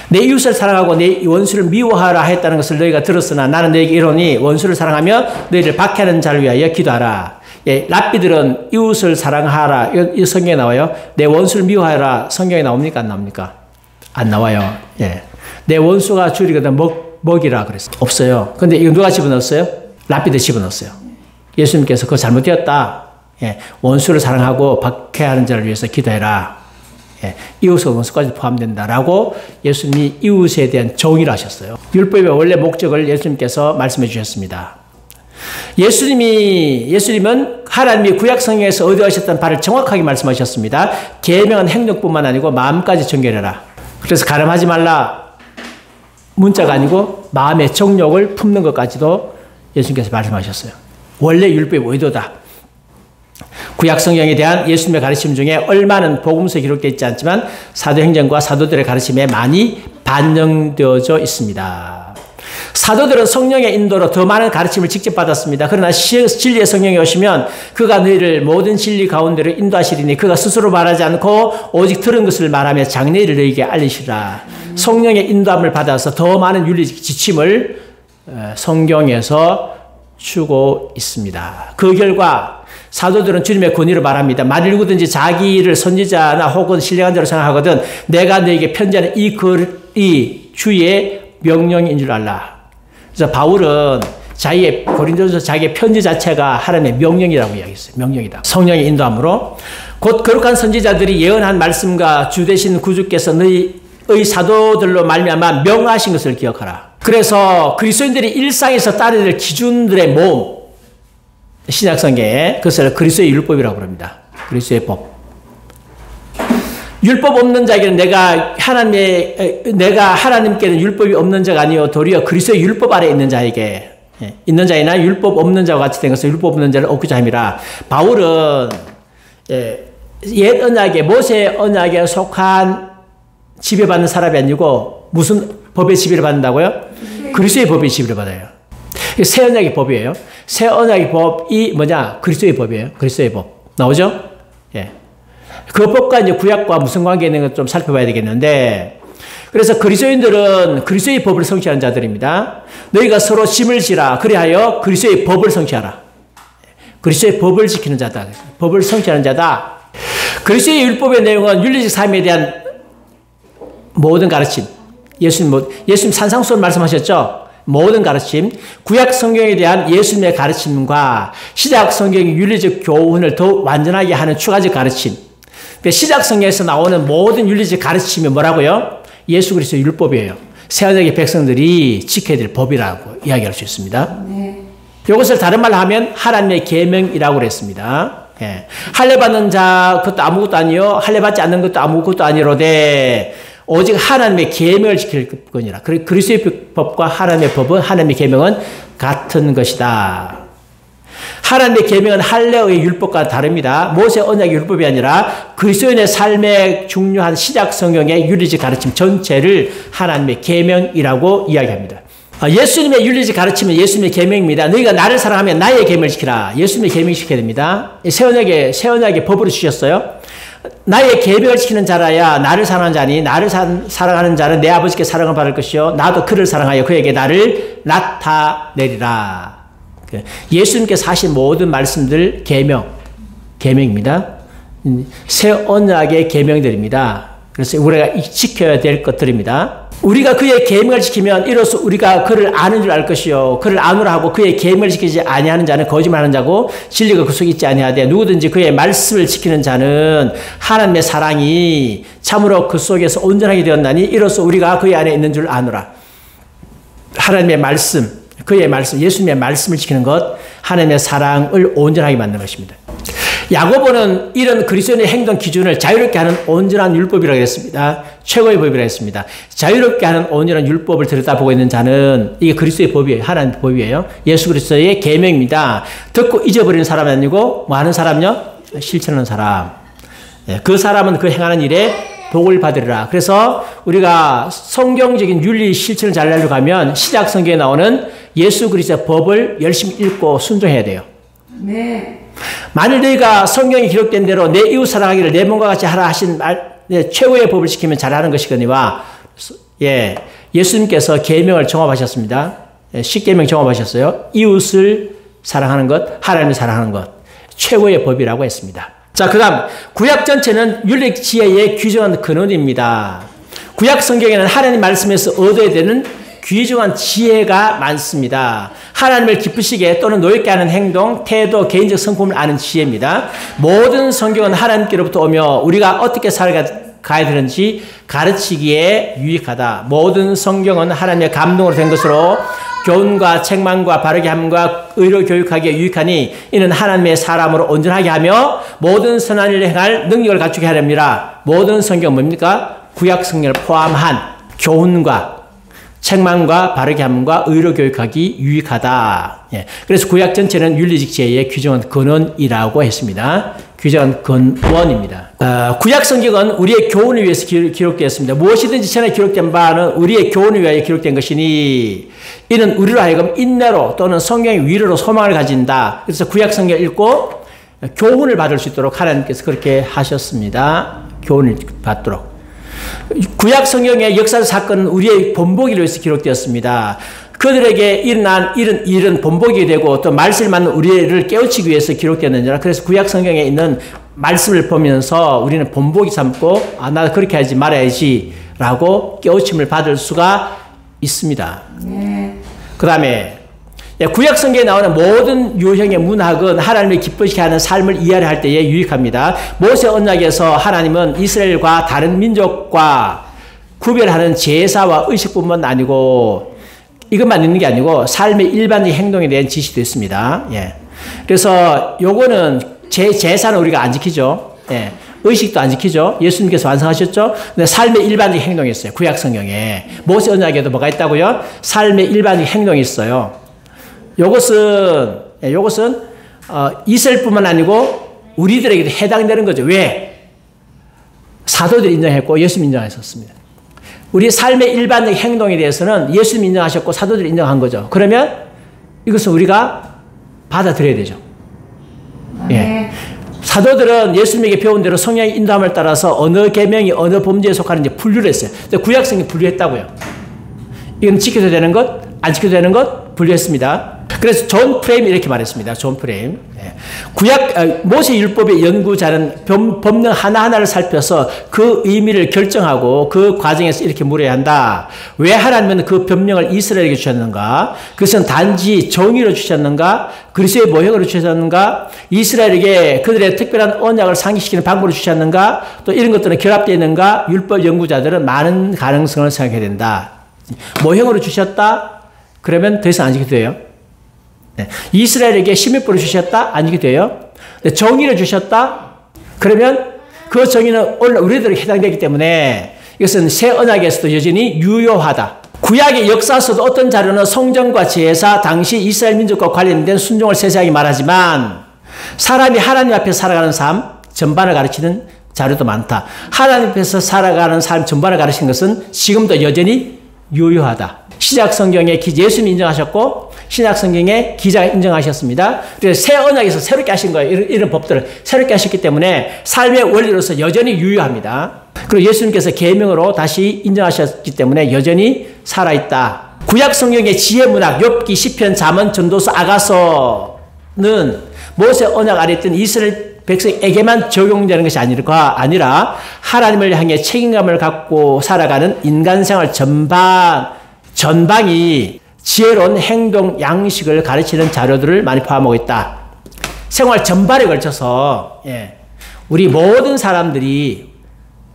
내 이웃을 사랑하고 내 원수를 미워하라 했다는 것을 너희가 들었으나 나는 너희에게 이르노니 원수를 사랑하며 너희를 박해하는 자를 위하여 기도하라. 랍비들은 이웃을 사랑하라. 이 성경에 나와요. 내 원수를 미워하라. 성경에 나옵니까? 안 나옵니까? 안 나와요. 내 원수가 줄이거든 먹이라 그랬어요. 없어요. 근데 이거 누가 집어넣었어요? 랍비들 집어넣었어요. 예수님께서 그거 잘못되었다. 원수를 사랑하고 박해하는 자를 위해서 기도해라. 이웃과 원수까지 포함된다라고 예수님이 이웃에 대한 정의를 하셨어요. 율법의 원래 목적을 예수님께서 말씀해 주셨습니다. 예수님은 하나님이 구약 성경에서 의도하셨던 바를 정확하게 말씀하셨습니다. 계명은 행동뿐만 아니고 마음까지 정결해라. 그래서 가늠하지 말라. 문자가 아니고 마음의 정욕을 품는 것까지도 예수님께서 말씀하셨어요. 원래 율법의 의도다. 구약 성경에 대한 예수님의 가르침 중에 얼마는 복음서에 기록되어 있지 않지만 사도행전과 사도들의 가르침에 많이 반영되어져 있습니다. 사도들은 성령의 인도로 더 많은 가르침을 직접 받았습니다. 그러나 진리의 성령이 오시면 그가 너희를 모든 진리 가운데로 인도하시리니 그가 스스로 말하지 않고 오직 들은 것을 말하며 장래를 너희에게 알리시라. 성령의 인도함을 받아서 더 많은 윤리적 지침을 성경에서 주고 있습니다. 그 결과 사도들은 주님의 권위로 말합니다. 만일 누구든지 자기를 선지자나 혹은 신령한 자로 생각하거든 내가 너에게 편지하는 이 글이 주의 명령인 줄 알라. 그래서 바울은 고린도전서 자기의 편지 자체가 하나님의 명령이라고 이야기했어요. 명령이다. 성령의 인도함으로 곧 거룩한 선지자들이 예언한 말씀과 주 되신 구주께서 너희의 사도들로 말미암아 명하신 것을 기억하라. 그래서 그리스도인들이 일상에서 따르야 될 기준들의 모음, 신약성경에 그것을 그리스도의 율법이라고 부릅니다. 그리스도의 법. 율법 없는 자에게는 내가 하나님께는 율법이 없는 자가 아니요 도리어 그리스도의 율법 아래 있는 자에게 있는 자이나 율법 없는 자와 같이 된 것을 율법 없는 자를 얻고자 함이라. 바울은 옛 언약에 모세 언약에 속한 지배받는 사람이 아니고 무슨 법의 지배를 받는다고요? 그리스도의 법의 지배를 받아요. 새 언약의 법이에요. 새 언약의 법이 뭐냐? 그리스도의 법이에요. 그리스도의 법. 나오죠? 예. 그 법과 이제 구약과 무슨 관계 있는 것 좀 살펴봐야 되겠는데, 그래서 그리스도인들은 그리스도의 법을 성취하는 자들입니다. 너희가 서로 짐을 지라. 그리하여 그리스도의 법을 성취하라. 그리스도의 법을 지키는 자다. 법을 성취하는 자다. 그리스도의 율법의 내용은 윤리적 삶에 대한 모든 가르침. 예수님 산상수훈 말씀하셨죠? 모든 가르침, 구약 성경에 대한 예수님의 가르침과 시작 성경의 윤리적 교훈을 더 완전하게 하는 추가적 가르침. 시작 성경에서 나오는 모든 윤리적 가르침이 뭐라고요? 예수 그리스도의 율법이에요. 새 언약의 백성들이 지켜야 될 법이라고 이야기할 수 있습니다. 네. 이것을 다른 말로 하면 하나님의 계명이라고 그랬습니다. 예. 할례 받는 자 그것도 아무것도 아니요, 할례 받지 않는 것도 아무것도 아니로되 오직 하나님의 계명을 지킬 것이라. 그리스도의 법과 하나님의 법은, 하나님의 계명은 같은 것이다. 하나님의 계명은 할례의 율법과 다릅니다. 모세 언약의 율법이 아니라 그리스도인의 삶의 중요한 시작 성경의 윤리적 가르침 전체를 하나님의 계명이라고 이야기합니다. 예수님의 윤리적 가르침은 예수님의 계명입니다. 너희가 나를 사랑하면 나의 계명을 지키라. 예수님의 계명을 지켜야 됩니다. 새 언약의 법으로 주셨어요. 나의 계명을 지키는 자라야 나를 사랑하는 자니, 나를 사랑하는 자는 내 아버지께 사랑을 받을 것이요 나도 그를 사랑하여 그에게 나를 나타내리라. 예수님께서 하신 모든 말씀들 계명입니다. 새 언약의 계명들입니다. 그래서 우리가 지켜야 될 것들입니다. 우리가 그의 계명을 지키면 이로써 우리가 그를 아는 줄 알 것이요 그를 아노라 하고 그의 계명을 지키지 아니하는 자는 거짓말하는 자고 진리가 그 속에 있지 아니하되 누구든지 그의 말씀을 지키는 자는 하나님의 사랑이 참으로 그 속에서 온전하게 되었나니 이로써 우리가 그의 안에 있는 줄 아노라. 하나님의 말씀, 그의 말씀, 예수님의 말씀을 지키는 것, 하나님의 사랑을 온전하게 만드는 것입니다. 야고보는 이런 그리스도인의 행동 기준을 자유롭게 하는 온전한 율법이라고 했습니다. 최고의 법이라고 했습니다. 자유롭게 하는 온전한 율법을 들여다보고 있는 자는 이게 그리스도의 법이에요. 하나님의 법이에요. 예수 그리스도의 계명입니다. 듣고 잊어버리는 사람이 아니고 뭐 하는 사람요? 실천하는 사람. 그 사람은 그 행하는 일에 복을 받으리라. 그래서 우리가 성경적인 윤리 실천을 잘 하려고 하면 시작 성경에 나오는 예수 그리스도의 법을 열심히 읽고 순종해야 돼요. 네. 만일 너희가 성경에 기록된 대로 내 이웃 사랑하기를 내 몸과 같이 하라 하신 최고의 법을 지키면 잘하는 것이거니와, 예수님께서 계명을 정합하셨습니다. 10계명 정합하셨어요. 이웃을 사랑하는 것, 하나님을 사랑하는 것, 최고의 법이라고 했습니다. 자, 그 다음 구약 전체는 윤리 지혜의 귀중한 근원입니다. 구약 성경에는 하나님 말씀에서 얻어야 되는 귀중한 지혜가 많습니다. 하나님을 기쁘시게 또는 노엽게 하는 행동, 태도, 개인적 성품을 아는 지혜입니다. 모든 성경은 하나님께로부터 오며 우리가 어떻게 살아가야 되는지 가르치기에 유익하다. 모든 성경은 하나님의 감동으로 된 것으로 교훈과 책망과 바르게 함과 의로 교육하기에 유익하니 이는 하나님의 사람으로 온전하게 하며 모든 선한 일을 행할 능력을 갖추게 하렵니다. 모든 성경은 뭡니까? 구약 성경을 포함한 교훈과 책망과 바르게 함과 의로 교육하기 유익하다. 그래서 구약 전체는 윤리적 지혜의 귀중한 근원이라고 했습니다. 귀중한 근원입니다. 구약 성경은 우리의 교훈을 위해서 기록되었습니다. 무엇이든지 전에 기록된 바는 우리의 교훈을 위하여 기록된 것이니 이는 우리로 하여금 인내로 또는 성경의 위로로 소망을 가진다. 그래서 구약 성경을 읽고 교훈을 받을 수 있도록 하나님께서 그렇게 하셨습니다. 교훈을 받도록. 구약 성경의 역사적 사건은 우리의 본보기를 위해서 기록되었습니다. 그들에게 일어난 이런 일은 본보기 되고 또 말씀을 받는 우리를 깨우치기 위해서 기록되었느니라. 그래서 구약 성경에 있는 말씀을 보면서 우리는 본보기 삼고 나도 그렇게 하지 말아야지 라고 깨우침을 받을 수가 있습니다. 그 다음에 구약 성경에 나오는 모든 유형의 문학은 하나님을 기쁘시게 하는 삶을 이해를 할 때에 유익합니다. 모세 언약에서 하나님은 이스라엘과 다른 민족과 구별하는 제사와 의식뿐만 아니고 이것만 있는 게 아니고 삶의 일반적인 행동에 대한 지시도 있습니다. 그래서 요거는 제사는 우리가 안 지키죠. 의식도 안 지키죠. 예수님께서 완성하셨죠. 근데 삶의 일반적인 행동이 있어요. 구약 성경에. 모세 언약에도 뭐가 있다고요? 삶의 일반적인 행동이 있어요. 요것은 이스라엘뿐만 아니고 우리들에게도 해당되는 거죠. 왜? 사도들이 인정했고 예수님 인정하셨습니다. 우리 삶의 일반적인 행동에 대해서는 예수님 인정하셨고 사도들이 인정한 거죠. 그러면 이것은 우리가 받아들여야 되죠. 사도들은 예수님에게 배운 대로 성령의 인도함을 따라서 어느 계명이 어느 범죄에 속하는지 분류를 했어요. 구약성이 분류했다고요. 이건 지켜도 되는 것, 안 지켜도 되는 것 분류했습니다. 그래서 존 프레임이 이렇게 말했습니다. 존 프레임. 모세 율법의 연구자는 법령 하나하나를 살펴서 그 의미를 결정하고 그 과정에서 이렇게 물어야 한다. 왜 하나님은 그 법령을 이스라엘에게 주셨는가? 그것은 단지 정의로 주셨는가? 그리스도의 모형으로 주셨는가? 이스라엘에게 그들의 특별한 언약을 상기시키는 방법으로 주셨는가? 또 이런 것들은 결합되어 있는가? 율법 연구자들은 많은 가능성을 생각해야 된다. 모형으로 주셨다? 그러면 더 이상 안 지켜도 돼요. 이스라엘에게 십일부를 주셨다? 안 지켜도 돼요. 정의를 주셨다? 그러면 그 정의는 오늘 우리들에게 해당되기 때문에 이것은 새 언약에서도 여전히 유효하다. 구약의 역사서도 어떤 자료는 성전과 제사, 당시 이스라엘 민족과 관련된 순종을 세세하게 말하지만 사람이 하나님 앞에 살아가는 삶 전반을 가르치는 자료도 많다. 하나님 앞에서 살아가는 삶 전반을 가르치는 것은 지금도 여전히 유효하다. 신약 성경에 예수님이 인정하셨고 신약 성경에 기자가 인정하셨습니다. 그래서 새 언약에서 새롭게 하신 거예요. 이런 법들을 새롭게 하셨기 때문에 삶의 원리로서 여전히 유효합니다. 그리고 예수님께서 계명으로 다시 인정하셨기 때문에 여전히 살아있다. 구약 성경의 지혜 문학, 욥기, 시편, 잠언, 전도서, 아가서는 모세 언약 아래 있던 이스라엘 백성에게만 적용되는 것이 아니라 하나님을 향해 책임감을 갖고 살아가는 인간 생활 전방이 지혜로운 행동 양식을 가르치는 자료들을 많이 포함하고 있다. 생활 전반에 걸쳐서 우리 모든 사람들이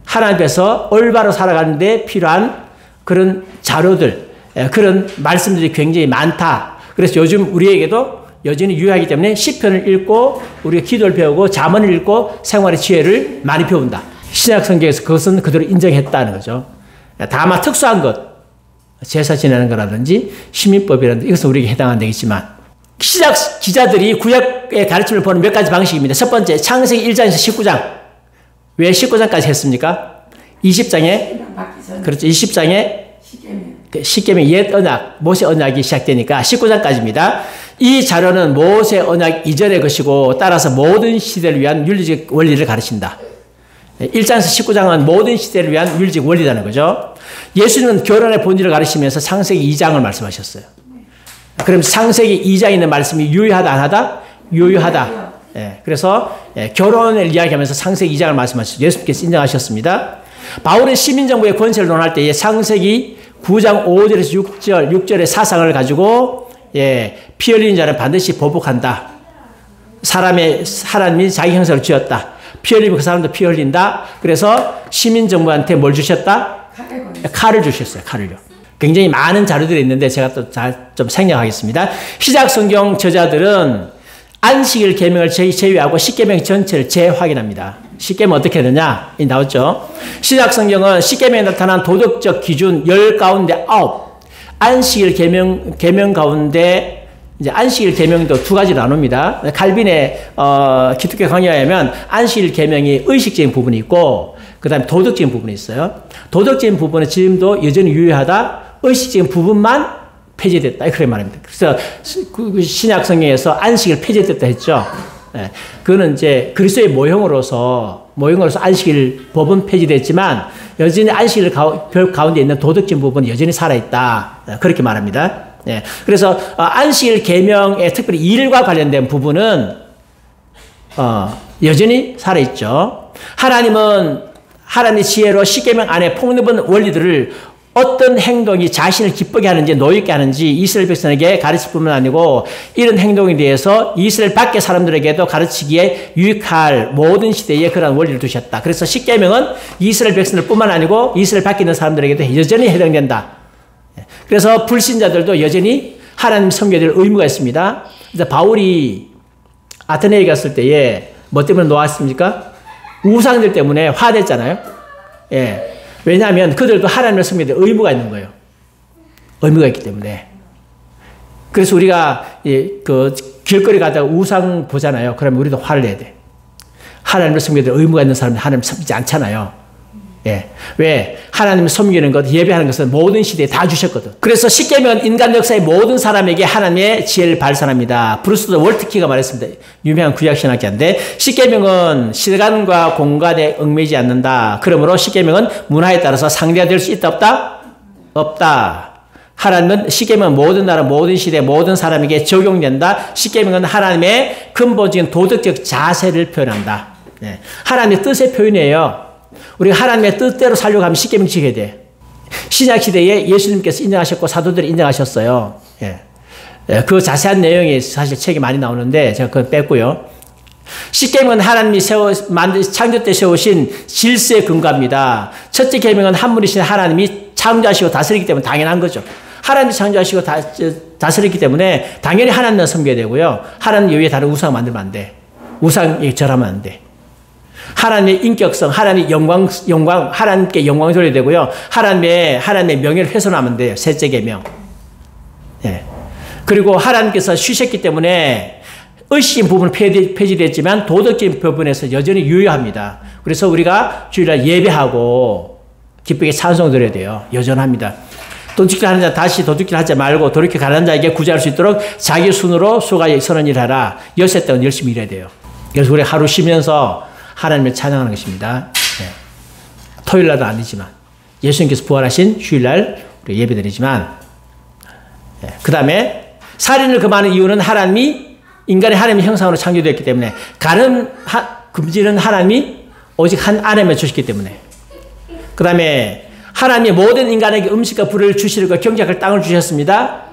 하나님 앞에서 올바로 살아가는 데 필요한 그런 자료들, 그런 말씀들이 굉장히 많다. 그래서 요즘 우리에게도 여전히 유효하기 때문에 시편을 읽고 우리가 기도를 배우고 잠언을 읽고 생활의 지혜를 많이 배운다. 신약 성경에서 그것은 그대로 인정했다는 거죠. 다만 특수한 것, 제사 지내는 거라든지 시민법이라든지 이것은 우리에게 해당은 되겠지만 신약 기자들이 구약의 가르침을 보는 몇 가지 방식입니다. 첫 번째, 창세기 1장에서 19장. 왜 19장까지 했습니까? 20장에 그렇죠. 20장에 십계명 옛 언약, 모세 언약이 시작되니까 19장까지입니다. 이 자료는 모세 언약 이전의 것이고 따라서 모든 시대를 위한 윤리적 원리를 가르친다. 1장에서 19장은 모든 시대를 위한 윤리적 원리라는 거죠. 예수님은 결혼의 본질을 가르치면서 창세기 2장을 말씀하셨어요. 그럼 창세기 2장에 있는 말씀이 유효하다 안 하다? 유효하다. 그래서 결혼을 이야기하면서 창세기 2장을 말씀하셨어요. 예수님께서 인정하셨습니다. 바울은 시민정부의 권세를 논할 때에 창세기 9장 5절에서 6절의 사상을 가지고 피 흘리는 자는 반드시 보복한다. 하나님이 자기 형상을 지었다. 피 흘리면 그 사람도 피 흘린다. 그래서 시민정부한테 뭘 주셨다? 칼을 주셨어요. 칼을요. 굉장히 많은 자료들이 있는데 제가 또 좀 생략하겠습니다. 시작 성경 저자들은 안식일 계명을 제외하고 십계명 전체를 재확인합니다. 십계명 어떻게 되느냐? 나왔죠. 시작 성경은 십계명에 나타난 도덕적 기준 10 가운데 9, 안식일 계명 가운데 이제 안식일 계명도 두 가지로 나눕니다. 칼빈의 기독교 강의에 하면 안식일 계명이 의식적인 부분이 있고 그다음에 도덕적인 부분이 있어요. 도덕적인 부분은 지금도 여전히 유효하다. 의식적인 부분만 폐지됐다. 그렇게 말합니다. 그래서 신약 성경에서 안식일 폐지됐다 했죠. 예, 그거는 이제 그리스도의 모형으로서 안식일 법은 폐지됐지만 여전히 안식일 가운데 있는 도덕적인 부분은 여전히 살아있다. 그렇게 말합니다. 예, 그래서 안식일 계명의 특별히 일과 관련된 부분은 여전히 살아있죠. 하나님의 지혜로 십계명 안에 폭넓은 원리들을 어떤 행동이 자신을 기쁘게 하는지 노엽게 하는지 이스라엘 백성에게 가르칠 뿐만 아니고 이런 행동에 대해서 이스라엘 밖의 사람들에게도 가르치기에 유익할 모든 시대에 그런 원리를 두셨다. 그래서 십계명은 이스라엘 백성들 뿐만 아니고 이스라엘 밖에 있는 사람들에게도 여전히 해당된다. 그래서 불신자들도 여전히 하나님 섬겨야 될 의무가 있습니다. 그래서 바울이 아테네에 갔을 때에 뭐 때문에 놓았습니까? 우상들 때문에 화냈잖아요. 예. 왜냐하면 그들도 하나님을 섬겨야 될 의무가 있는 거예요. 의무가 있기 때문에. 그래서 우리가 그 길거리 가다가 우상 보잖아요. 그러면 우리도 화를 내야 돼. 하나님을 섬겨야 될 의무가 있는 사람은 하나님을 섬기지 않잖아요. 예. 왜? 하나님을 섬기는 것, 예배하는 것은 모든 시대에 다 주셨거든. 그래서 십계명은 인간 역사의 모든 사람에게 하나님의 지혜를 발산합니다. 브루스 월트키가 말했습니다. 유명한 구약신학자인데 십계명은 시간과 공간에 얽매이지 않는다. 그러므로 십계명은 문화에 따라서 상대가 될 수 있다 없다? 없다. 하나님은 십계명은 모든 나라, 모든 시대, 모든 사람에게 적용된다. 십계명은 하나님의 근본적인 도덕적 자세를 표현한다. 예. 하나님의 뜻의 표현이에요. 우리가 하나님의 뜻대로 살려고 하면 십계명 지켜야 돼. 신약시대에 예수님께서 인정하셨고 사도들이 인정하셨어요. 예. 그 자세한 내용이 사실 책이 많이 나오는데 제가 그건 뺐고요. 십계명은 하나님이 창조 때 세우신 질서의 근거입니다. 첫째 계명은 한 분이신 하나님이 창조하시고 다스리기 때문에 당연한 거죠. 하나님이 창조하시고 다스리기 때문에 당연히 하나님을 섬겨야 되고요. 하나님 외에 다른 우상 만들면 안 돼. 우상에 절하면 안 돼. 하나님의 인격성, 하나님의 영광, 하나님께 영광 돌려야 되고요. 하나님의 명예를 훼손하면 돼요. 셋째 계명. 예. 그리고 하나님께서 쉬셨기 때문에 의식적인 부분은 폐지됐지만 도덕적인 부분에서 여전히 유효합니다. 그래서 우리가 주일날 예배하고 기쁘게 찬송 드려야 돼요. 여전합니다. 도둑질 하는 자 다시 도둑질 하지 말고 돌이켜 가는 자에게 구제할 수 있도록 자기 순으로 수고하여 선한 일을 하라. 여섯 동안 열심히 일해야 돼요. 그래서 우리 하루 쉬면서 하나님을 찬양하는 것입니다. 네. 토요일날은 아니지만 예수님께서 부활하신 주일날 우리 예배드리지만 네. 그 다음에 살인을 금하는 이유는 하나님이 인간의 하나님의 형상으로 창조되었기 때문에 금지는 하나님이 오직 한 아내만 주셨기 때문에 그 다음에 하나님이 모든 인간에게 음식과 불을 주시고 경작할 땅을 주셨습니다.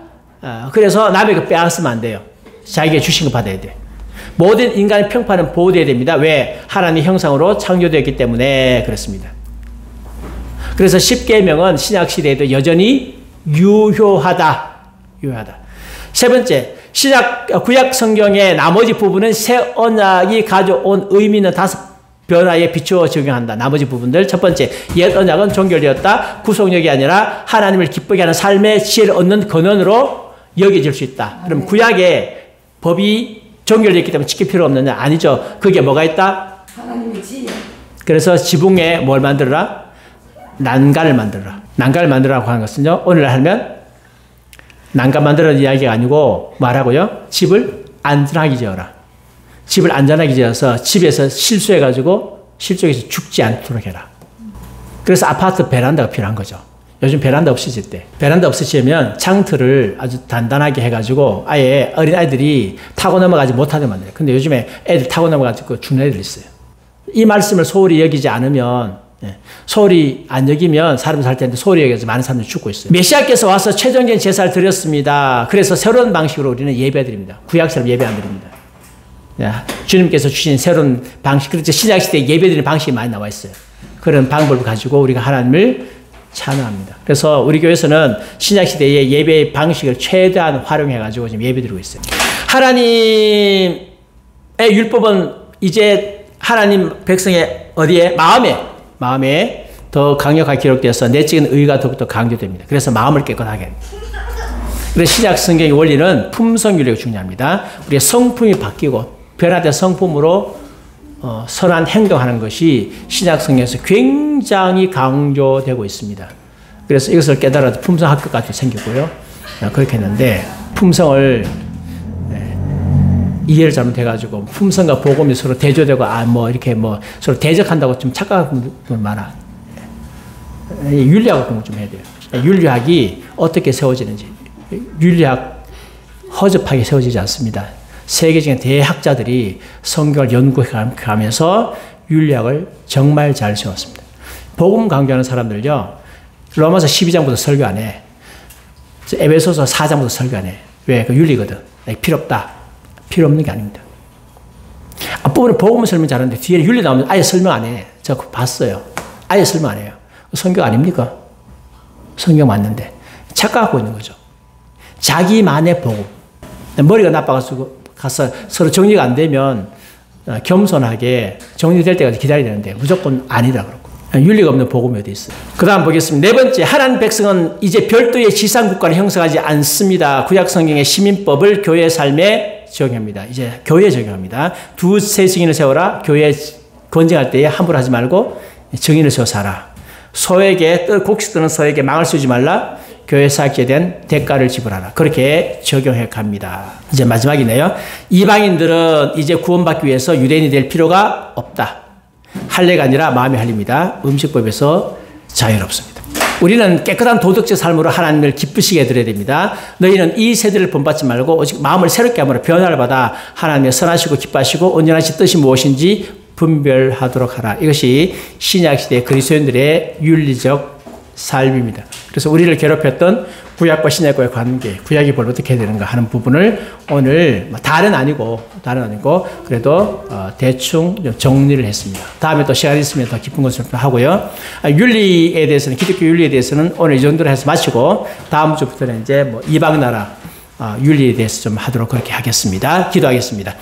그래서 남에게 빼앗으면 안 돼요. 자기에게 주신 거 받아야 돼요. 모든 인간의 평판은 보호되어야 됩니다. 왜? 하나님의 형상으로 창조되었기 때문에 그렇습니다. 그래서 십계명은 신약시대에도 여전히 유효하다. 세 번째, 구약 성경의 나머지 부분은 새 언약이 가져온 의미 있는 5 변화에 비추어 적용한다. 나머지 부분들. 첫 번째, 옛 언약은 종결되었다. 구속력이 아니라 하나님을 기쁘게 하는 삶의 지혜를 얻는 근원으로 여겨질 수 있다. 그럼 구약의 법이 종결됐기 때문에 지킬 필요 없느냐? 아니죠. 그게 뭐가 있다? 하나님의 지혜. 그래서 지붕에 뭘 만들어라? 난간을 만들어라. 난간을 만들어라고 하는 것은요. 오늘날 하면 난간 만들어라는 이야기가 아니고 말하고요. 집을 안전하게 지어라. 집을 안전하게 지어서 집에서 실수해가지고 실속에서 죽지 않도록 해라. 그래서 아파트 베란다가 필요한 거죠. 요즘 베란다 없어질 때. 베란다 없어지면 창틀을 아주 단단하게 해가지고 아예 어린아이들이 타고 넘어가지 못하게 만들어요. 근데 요즘에 애들 타고 넘어가지고 죽는 애들 있어요. 이 말씀을 소홀히 여기지 않으면, 소홀히 안 여기면 사람 살 텐데 소홀히 여기서 많은 사람들이 죽고 있어요. 메시아께서 와서 최종적인 제사를 드렸습니다. 그래서 새로운 방식으로 우리는 예배 드립니다. 구약처럼 예배 안 드립니다. 주님께서 주신 새로운 방식, 그렇죠. 신약시대에 예배드리는 방식이 많이 나와 있어요. 그런 방법을 가지고 우리가 하나님을 찬양합니다. 그래서 우리 교회에서는 신약시대의 예배 방식을 최대한 활용해가지고 지금 예배드리고 있어요. 하나님의 율법은 이제 하나님 백성의 어디에? 마음에 더 강력하게 기록되어서 내적인 의가 더욱더 강조됩니다. 그래서 마음을 깨끗하게 합니다. 그래서 신약 성경의 원리는 품성윤리가 중요합니다. 우리의 성품이 바뀌고 변화된 성품으로 선한 행동하는 것이 신약 성경에서 굉장히 강조되고 있습니다. 그래서 이것을 깨달아도 품성학교까지 생겼고요. 그렇게 했는데 품성을 이해를 잘못해가지고 품성과 복음이 서로 대조되고 이렇게 서로 대적한다고 좀 착각하는 분 많아. 윤리학을 공부 좀 해야 돼요. 윤리학이 어떻게 세워지는지. 윤리학 허접하게 세워지지 않습니다. 세계적인 대학자들이 성경을 연구해가면서 윤리학을 정말 잘 세웠습니다. 복음 강조하는 사람들요, 로마서 12장부터 설교 안 해. 에베소서 4장부터 설교 안 해. 왜? 그 윤리거든. 필요 없다. 필요 없는 게 아닙니다. 앞부분에 복음 설명 잘하는데 뒤에 윤리 나오면 아예 설명 안 해. 제가 봤어요. 아예 설명 안 해요. 성경 아닙니까? 성경 맞는데. 착각하고 있는 거죠. 자기만의 복음. 머리가 나빠가지고 가서 서로 정리가 안 되면 겸손하게 정리될 때까지 기다려야 되는데 무조건 아니다 그러고. 윤리가 없는 복음이 어디 있어요. 그 다음 보겠습니다. 네 번째, 하나님 백성은 이제 별도의 지상국가를 형성하지 않습니다. 구약 성경의 시민법을 교회 삶에 적용합니다. 이제 교회에 적용합니다. 두세 증인을 세워라. 교회 권징할 때에 함부로 하지 말고 증인을 세워 살아. 곡식 뜨는 소에게 망을 쓰지 말라. 교회 사역에 대한 대가를 지불하라. 그렇게 적용해 갑니다. 이제 마지막이네요. 이방인들은 이제 구원받기 위해서 유대인이 될 필요가 없다. 할례가 아니라 마음의 할례입니다. 음식법에서 자유롭습니다. 우리는 깨끗한 도덕적 삶으로 하나님을 기쁘시게 해드려야 됩니다. 너희는 이 세대를 본받지 말고 오직 마음을 새롭게 함으로 변화를 받아 하나님의 선하시고 기뻐하시고 온전하신 뜻이 무엇인지 분별하도록 하라. 이것이 신약시대 그리스도인들의 윤리적 삶입니다. 그래서 우리를 괴롭혔던 구약과 신약과의 관계, 구약이 뭘 어떻게 해야 되는가 하는 부분을 오늘 다른 아니고 그래도 대충 정리를 했습니다. 다음에 또 시간 있으면 더 깊은 것을 하고요. 윤리에 대해서는, 기독교 윤리에 대해서는 오늘 이 정도로 해서 마치고 다음 주부터는 이제 이방 나라 윤리에 대해서 좀 하도록 그렇게 하겠습니다. 기도하겠습니다.